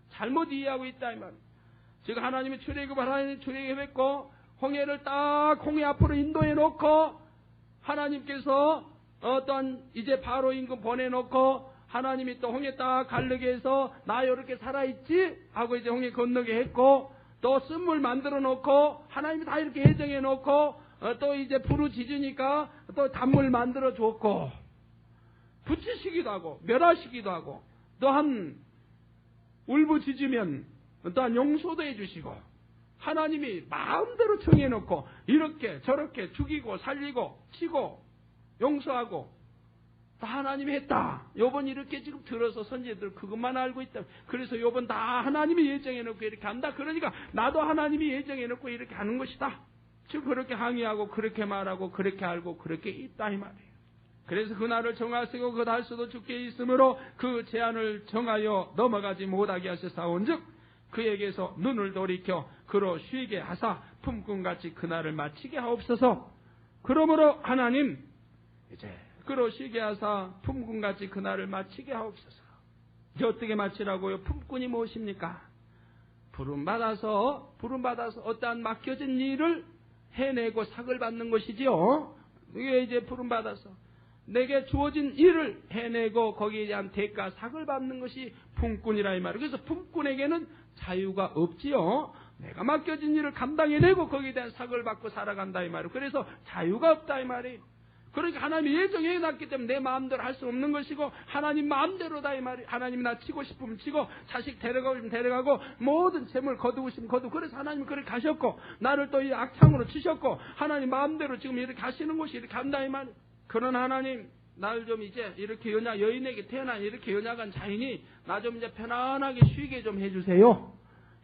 잘못 이해하고 있다 이 말이에요. 지금 하나님이 출애굽을 하나님이 출애굽했고, 홍해를 딱 홍해 앞으로 인도해 놓고, 하나님께서 어떤 이제 바로 임금 보내놓고, 하나님이 또 홍해 딱 가르게 해서 나 이렇게 살아있지 하고 이제 홍해 건너게 했고, 또 쓴물 만들어 놓고, 하나님이 다 이렇게 예정해 놓고, 또 이제 부르짖으니까 또 단물 만들어 줬고, 붙이시기도 하고 멸하시기도 하고, 또한 울부짖으면 또한 용서도 해주시고, 하나님이 마음대로 정해놓고 이렇게 저렇게 죽이고 살리고 치고 용서하고 다 하나님이 했다. 욥은 이렇게 지금 들어서 선지자들 그것만 알고 있다. 그래서 욥은 다 하나님이 예정해놓고 이렇게 한다. 그러니까 나도 하나님이 예정해놓고 이렇게 하는 것이다. 지금 그렇게 항의하고 그렇게 말하고 그렇게 알고 그렇게 있다 이 말이에요. 그래서 그날을 정하시고 그 달수도 주께 있으므로 그 제한을 정하여 넘어가지 못하게 하셨사온즉 그에게서 눈을 돌이켜 그로 쉬게 하사 품꾼같이 그날을 마치게 하옵소서. 그러므로 하나님 이제 그로 쉬게 하사 품꾼같이 그날을 마치게 하옵소서. 이제 어떻게 마치라고요? 품꾼이 무엇입니까? 부름받아서 어떠한 맡겨진 일을 해내고 삭을 받는 것이지요. 이게 이제 부름받아서 내게 주어진 일을 해내고 거기에 대한 대가 삭을 받는 것이 품꾼이라 이 말이에요. 그래서 품꾼에게는 자유가 없지요. 내가 맡겨진 일을 감당해내고 거기에 대한 삭을 받고 살아간다 이 말이에요. 그래서 자유가 없다 이 말이에요. 그러니까 하나님이 예정해놨기 때문에 내 마음대로 할 수 없는 것이고 하나님 마음대로다 이 말이에요. 하나님이 나 치고 싶으면 치고 자식 데려가고 싶으면 데려가고 모든 재물 거두고 싶으면 거두고, 그래서 하나님이 그렇게 가셨고 나를 또 이 악창으로 치셨고 하나님 마음대로 지금 이렇게 하시는 것이 이렇게 간다 이 말이에요. 그런 하나님, 날 좀 이제 이렇게 여인에게 태어난 이렇게 연약한 자인이 나 좀 이제 편안하게 쉬게 좀 해주세요.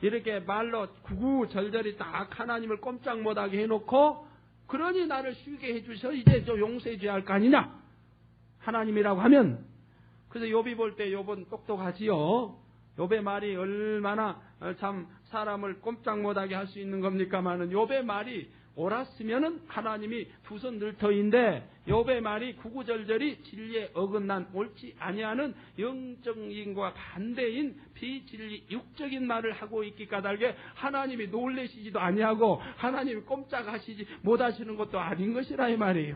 이렇게 말로 구구절절히 딱 하나님을 꼼짝 못하게 해놓고, 그러니 나를 쉬게 해주셔 이제 좀 용서해 줘야 할 거 아니냐 하나님이라고 하면. 그래서 욥이 볼 때 욥은 똑똑하지요. 욥의 말이 얼마나 참 사람을 꼼짝 못하게 할 수 있는 겁니까마는, 욥의 말이 옳았으면은 하나님이 두 손 늘터인데 욥의 말이 구구절절히 진리에 어긋난 옳지 아니하는 영적인과 반대인 비진리 육적인 말을 하고 있기 까닭에 하나님이 놀래시지도 아니하고 하나님이 꼼짝하시지 못하시는 것도 아닌 것이라 이 말이에요.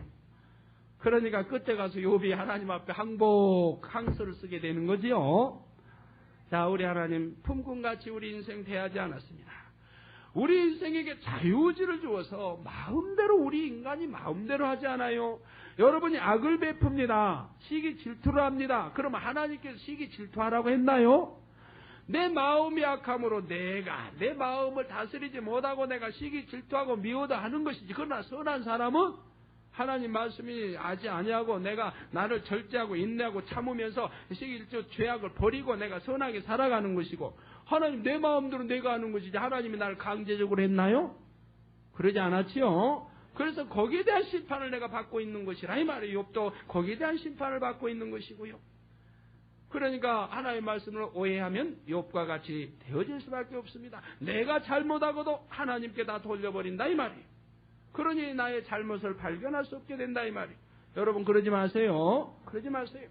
그러니까 끝에 가서 욥이 하나님 앞에 항소를 쓰게 되는 거지요. 자, 우리 하나님 품꾼같이 우리 인생 대하지 않았습니다. 우리 인생에게 자유의지를 주어서 마음대로 우리 인간이 마음대로 하지 않아요. 여러분이 악을 베풉니다. 시기 질투를 합니다. 그러면 하나님께서 시기 질투하라고 했나요? 내 마음이 악함으로 내가 내 마음을 다스리지 못하고 내가 시기 질투하고 미워다 하는 것이지. 그러나 선한 사람은 하나님 말씀이 아지 아니하고 내가 나를 절제하고 인내하고 참으면서 시기 질투 죄악을 버리고 내가 선하게 살아가는 것이고, 하나님 내 마음대로 내가 하는 것이지 하나님이 나를 강제적으로 했나요? 그러지 않았지요. 그래서 거기에 대한 심판을 내가 받고 있는 것이라 이 말이에요. 욥도 거기에 대한 심판을 받고 있는 것이고요. 그러니까 하나님의 말씀을 오해하면 욥과 같이 되어질 수밖에 없습니다. 내가 잘못하고도 하나님께 다 돌려버린다 이 말이에요. 그러니 나의 잘못을 발견할 수 없게 된다 이 말이에요. 여러분 그러지 마세요. 그러지 마세요.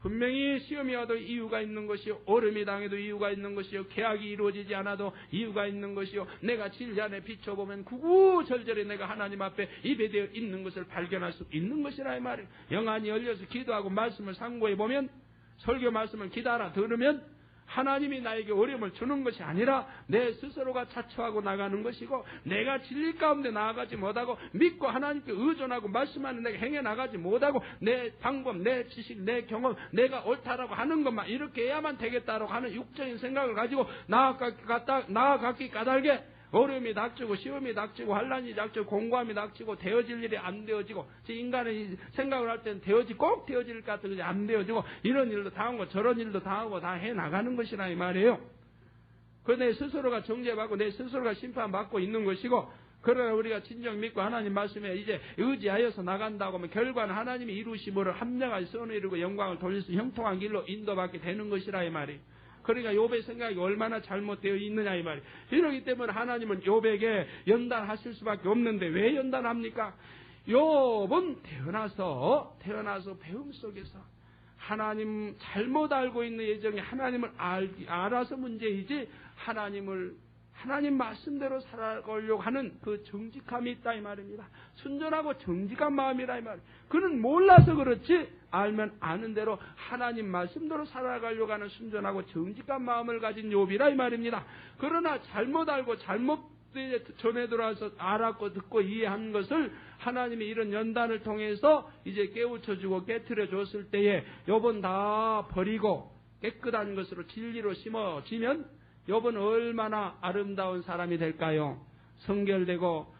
분명히 시험이 와도 이유가 있는 것이요, 얼음이 당해도 이유가 있는 것이요, 계약이 이루어지지 않아도 이유가 있는 것이요, 내가 진리 안에 비춰보면 구구절절히 내가 하나님 앞에 예배되어 있는 것을 발견할 수 있는 것이라 이 말이에요. 영안이 열려서 기도하고 말씀을 상고해보면, 설교 말씀을 기다려 들으면 하나님이 나에게 어려움을 주는 것이 아니라 내 스스로가 자초하고 나가는 것이고, 내가 진리 가운데 나아가지 못하고 믿고 하나님께 의존하고 말씀하는 내가 행해 나가지 못하고 내 방법, 내 지식, 내 경험, 내가 옳다라고 하는 것만 이렇게 해야만 되겠다라고 하는 육적인 생각을 가지고 나아가기 까닭에 어려움이 닥치고 시험이 닥치고 환난이 닥치고 공고함이 닥치고 되어질 일이 안 되어지고, 인간의 생각을 할 때는 꼭 되어질 것 같은데 안 되어지고, 이런 일도 당하고 저런 일도 당하고 다 해나가는 것이라 이 말이에요. 그 내 스스로가 정죄받고 내 스스로가 심판받고 있는 것이고, 그러나 우리가 진정 믿고 하나님 말씀에 이제 의지하여서 나간다고 하면 결과는 하나님이 이루심으로 합력하여 선을 이루고 영광을 돌릴 수 형통한 길로 인도받게 되는 것이라 이 말이. 그러니까 욥의 생각이 얼마나 잘못되어 있느냐 이 말이. 이러기 때문에 하나님은 욥에게 연단하실 수밖에 없는데 왜 연단합니까? 욥은 태어나서 배움 속에서 하나님 잘못 알고 있는 예정에 하나님을 알아서 문제이지 하나님 말씀대로 살아가려고 하는 그 정직함이 있다 이 말입니다. 순전하고 정직한 마음이라 이 말이에요. 그는 몰라서 그렇지 알면 아는 대로 하나님 말씀대로 살아가려고 하는 순전하고 정직한 마음을 가진 욥이라 이 말입니다. 그러나 잘못 알고 잘못 전에 들어와서 알았고 듣고 이해한 것을 하나님이 이런 연단을 통해서 이제 깨우쳐주고 깨트려 줬을 때에 욥은 다 버리고 깨끗한 것으로 진리로 심어지면 욥은 얼마나 아름다운 사람이 될까요? 성결되고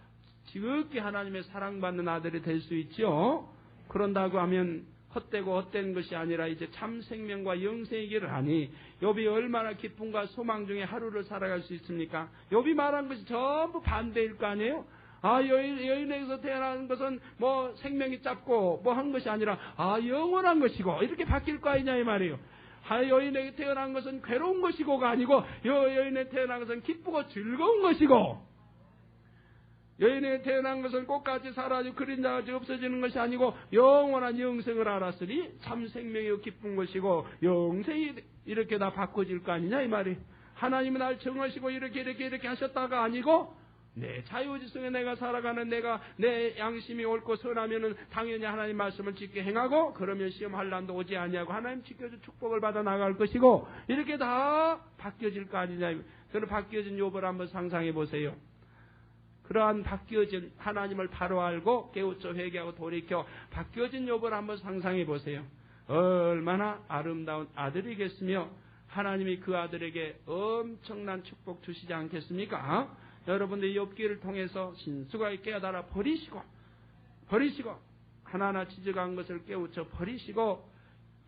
지극히 하나님의 사랑받는 아들이 될 수 있죠. 그런다고 하면 헛되고 헛된 것이 아니라 이제 참 생명과 영생의 길을 하니 욥이 얼마나 기쁨과 소망 중에 하루를 살아갈 수 있습니까? 욥이 말한 것이 전부 반대일 거 아니에요? 여인에게서 태어난 것은 뭐 생명이 짧고 뭐 한 것이 아니라 영원한 것이고 이렇게 바뀔 거 아니냐 이 말이에요. 여인에게 태어난 것은 괴로운 것이고가 아니고 여인에게 태어난 것은 기쁘고 즐거운 것이고 여인에게 태어난 것은 꽃같이 사라지고 그림자같이 없어지는 것이 아니고 영원한 영생을 알았으니 참 생명이 기쁜 것이고 영생이 이렇게 다 바꿔질 거 아니냐 이 말이. 하나님은 날 정하시고 이렇게 하셨다가 아니고 내 자유지성에 내가 살아가는 내 양심이 옳고 선하면은 당연히 하나님 말씀을 지켜 행하고 그러면 시험할 난도 오지 아니하고 하나님 지켜준 축복을 받아 나갈 것이고 이렇게 다 바뀌어질 거 아니냐. 저는 바뀌어진 욥을 한번 상상해 보세요. 그러한 바뀌어진 하나님을 바로 알고 깨우쳐 회개하고 돌이켜 바뀌어진 욥을 한번 상상해 보세요. 얼마나 아름다운 아들이겠으며 하나님이 그 아들에게 엄청난 축복 주시지 않겠습니까? 여러분들 욥기를 통해서 신수가 깨달아 버리시고 하나하나 지적한 것을 깨우쳐 버리시고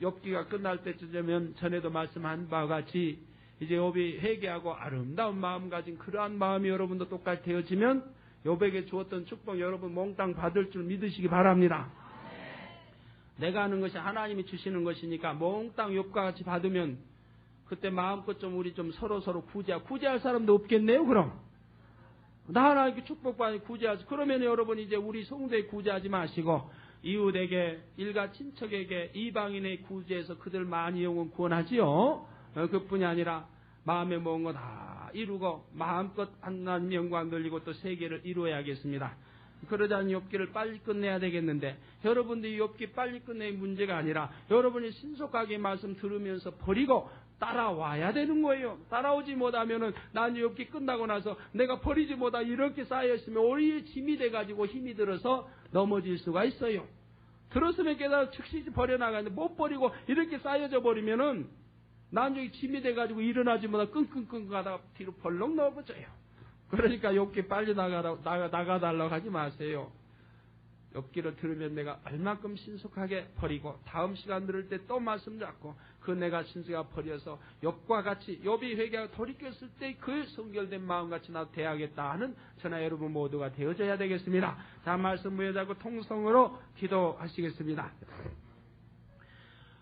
욥기가 끝날 때쯤 되면 전에도 말씀한 바와 같이 이제 욥이 회개하고 아름다운 마음 가진 그러한 마음이 여러분도 똑같이 되어지면 욥에게 주었던 축복 여러분 몽땅 받을 줄 믿으시기 바랍니다. 내가 하는 것이 하나님이 주시는 것이니까 몽땅 욥과 같이 받으면 그때 마음껏 좀 우리 좀 서로 구제할 사람도 없겠네요. 그럼 나 하나님께 축복받니 구제하지. 그러면 여러분 이제 우리 성도에 구제하지 마시고 이웃에게 일가 친척에게 이방인의 구제해서 그들 많이 영혼 구원하지요. 그뿐이 아니라 마음에 먹은 거 다 이루고 마음껏 하나님 영광 돌리고 또 세계를 이루어야겠습니다. 그러지 않은 욥기를 빨리 끝내야 되겠는데 여러분들이 욥기 빨리 끝내는 문제가 아니라 여러분이 신속하게 말씀 들으면서 버리고 따라와야 되는 거예요. 따라오지 못하면은 난 욥기 끝나고 나서 내가 버리지 못하 이렇게 쌓여있으면 오히려 짐이 돼가지고 힘이 들어서 넘어질 수가 있어요. 들었으면 깨달아 즉시 버려나가는데 못 버리고 이렇게 쌓여져 버리면은 나중에 짐이 돼가지고 일어나지 못하고 끙끙끙 가다가 뒤로 벌렁 넘어져요. 그러니까 욥기 빨리 나가달라고 하지 마세요. 욥기를 들으면 내가 얼마큼 신속하게 버리고 다음 시간 들을 때 또 말씀 잡고 그 내가 신속하게 버려서 욥과 같이 욥이 회개하고 돌이켰을 때 그 성결된 마음같이 나도 돼야겠다 하는 저나 여러분 모두가 되어져야 되겠습니다. 자, 말씀 무여잡고 통성으로 기도하시겠습니다.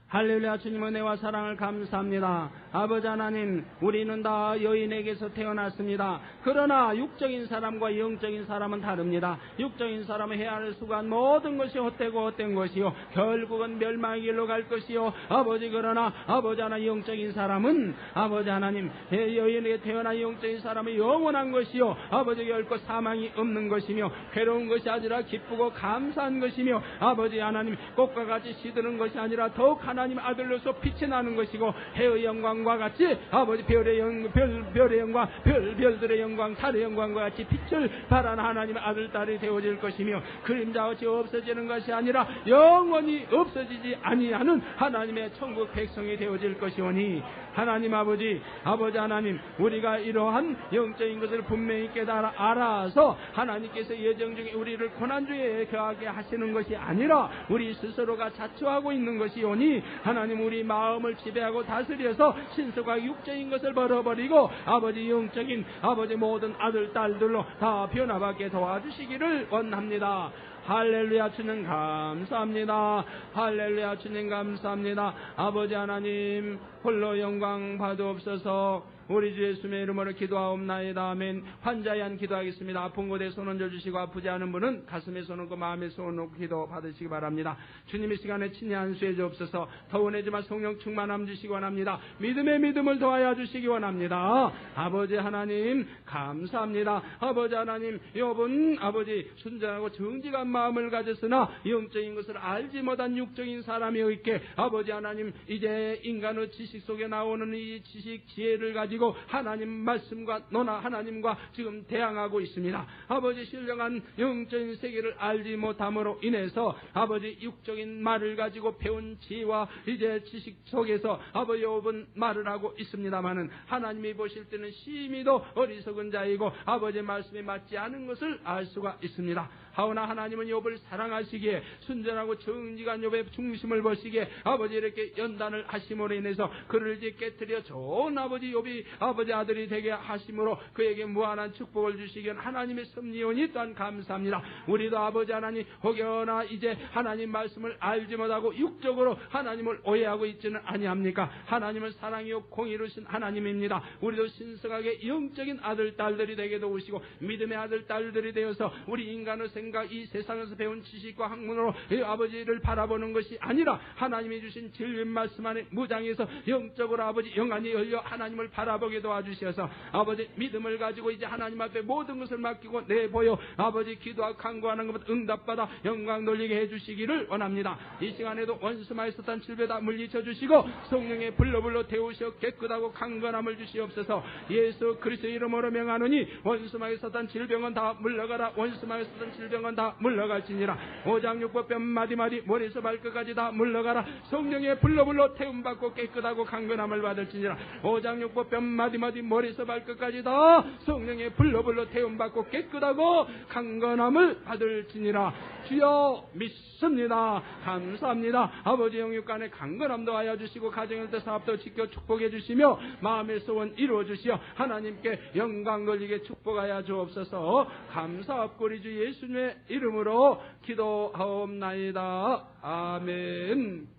할렐루야. 주님 은혜와 사랑을 감사합니다. 아버지 하나님, 우리는 다 여인에게서 태어났습니다. 그러나 육적인 사람과 영적인 사람은 다릅니다. 육적인 사람은 해야 할 수고한 모든 것이 헛된 것이요 결국은 멸망의 길로 갈 것이요 아버지, 그러나 아버지 하나님 영적인 사람은 아버지 하나님 여인에게 태어난 영적인 사람은 영원한 것이요 아버지 결코 사망이 없는 것이며 괴로운 것이 아니라 기쁘고 감사한 것이며 아버지 하나님 꽃과 같이 시드는 것이 아니라 더욱 하나님 아들로서 빛이 나는 것이고 해의 영광과 같이 아버지 별의 영광 별들의 영광 달의 영광과 같이 빛을 발한 하나님의 아들 딸이 되어질 것이며 그림자같이 없어지는 것이 아니라 영원히 없어지지 아니하는 하나님의 천국 백성이 되어질 것이오니 하나님 아버지 하나님 우리가 이러한 영적인 것을 분명히 깨달아 알아서 하나님께서 예정 중에 우리를 고난주에 거하게 하시는 것이 아니라 우리 스스로가 자초하고 있는 것이오니 하나님 우리 마음을 지배하고 다스려서 신속하게 육적인 것을 버려버리고 아버지 영적인 아버지 모든 아들 딸들로 다 변화받게 도와주시기를 원합니다. 할렐루야. 주님 감사합니다. 할렐루야. 주님 감사합니다. 아버지 하나님 홀로 영광 받으옵소서. 우리 주 예수의 이름으로 기도하옵나이다. 아멘. 환자에 한 기도하겠습니다. 아픈 곳에 손 얹어주시고 아프지 않은 분은 가슴에 손 얹고 마음에 손 얹고 기도 받으시기 바랍니다. 주님 이 시간에 친히 안수해 주옵소서. 더운해지만 성령 충만함 주시기 원합니다. 믿음의 믿음을 더하여 주시기 원합니다. 아버지 하나님 감사합니다. 아버지 하나님 여분 아버지 순전하고 정직한 마음을 가졌으나 영적인 것을 알지 못한 육적인 사람이 있게 아버지 하나님 이제 인간의 지식 속에 나오는 이 지식 지혜를 가지고 하나님 말씀과 너나 하나님과 지금 대항하고 있습니다. 아버지 신령한 영적인 세계를 알지 못함으로 인해서 아버지 육적인 말을 가지고 배운 지혜와 이제 지식 속에서 아버지 욥은 말을 하고 있습니다마는 하나님이 보실 때는 심히도 어리석은 자이고 아버지 말씀에 맞지 않은 것을 알 수가 있습니다. 하오나 하나님은 욥을 사랑하시기에 순전하고 정직한 욥의 중심을 보시기에 아버지 이렇게 연단을 하심으로 인해서 그를 이제 깨뜨려 좋은 아버지 욥이 아버지 아들이 되게 하심으로 그에게 무한한 축복을 주시기에 하나님의 섭리오니 또한 감사합니다. 우리도 아버지 하나님 혹여나 이제 하나님 말씀을 알지 못하고 육적으로 하나님을 오해하고 있지는 아니합니까? 하나님은 사랑이요 공의로우신 하나님입니다. 우리도 신성하게 영적인 아들 딸들이 되게 도우시고 믿음의 아들 딸들이 되어서 우리 인간의 생각 이 세상에서 배운 지식과 학문으로 이 아버지를 바라보는 것이 아니라 하나님이 주신 진리의 말씀 안에 무장해서 영적으로 아버지 영안이 열려 하나님을 바라보게 도와주셔서 아버지 믿음을 가지고 이제 하나님 앞에 모든 것을 맡기고 내보여 아버지 기도하고 간구하는 것 응답받아 영광 돌리게 해주시기를 원합니다. 이 시간에도 원수마에 있었던 질병 다 물리쳐 주시고 성령의 불로 태우시어 깨끗하고 강건함을 주시옵소서. 예수 그리스도의 이름으로 명하노니 원수마에 있었던 질병은 다 물러가라. 원수마에 있었던 질병은 다 물러갈지니라. 오장육부 뼈 마디마디 머리에서 발끝까지 다 물러가라. 성령의 불로 태움받고 깨끗하고 강건함을 받을지니라. 오장육부 뼈 마디마디 머리에서 발끝까지 다 성령의 불로 태움받고 깨끗하고 강건함을 받을지니라. 주여 믿습니다. 감사합니다. 아버지 영육간에 강건함도 하여 주시고 가정에서 사업도 지켜 축복해 주시며 마음의 소원 이루어 주시어 하나님께 영광 돌리게 축복하여 주옵소서. 감사합고 우리 주 예수님의 이름으로 기도하옵나이다. 아멘.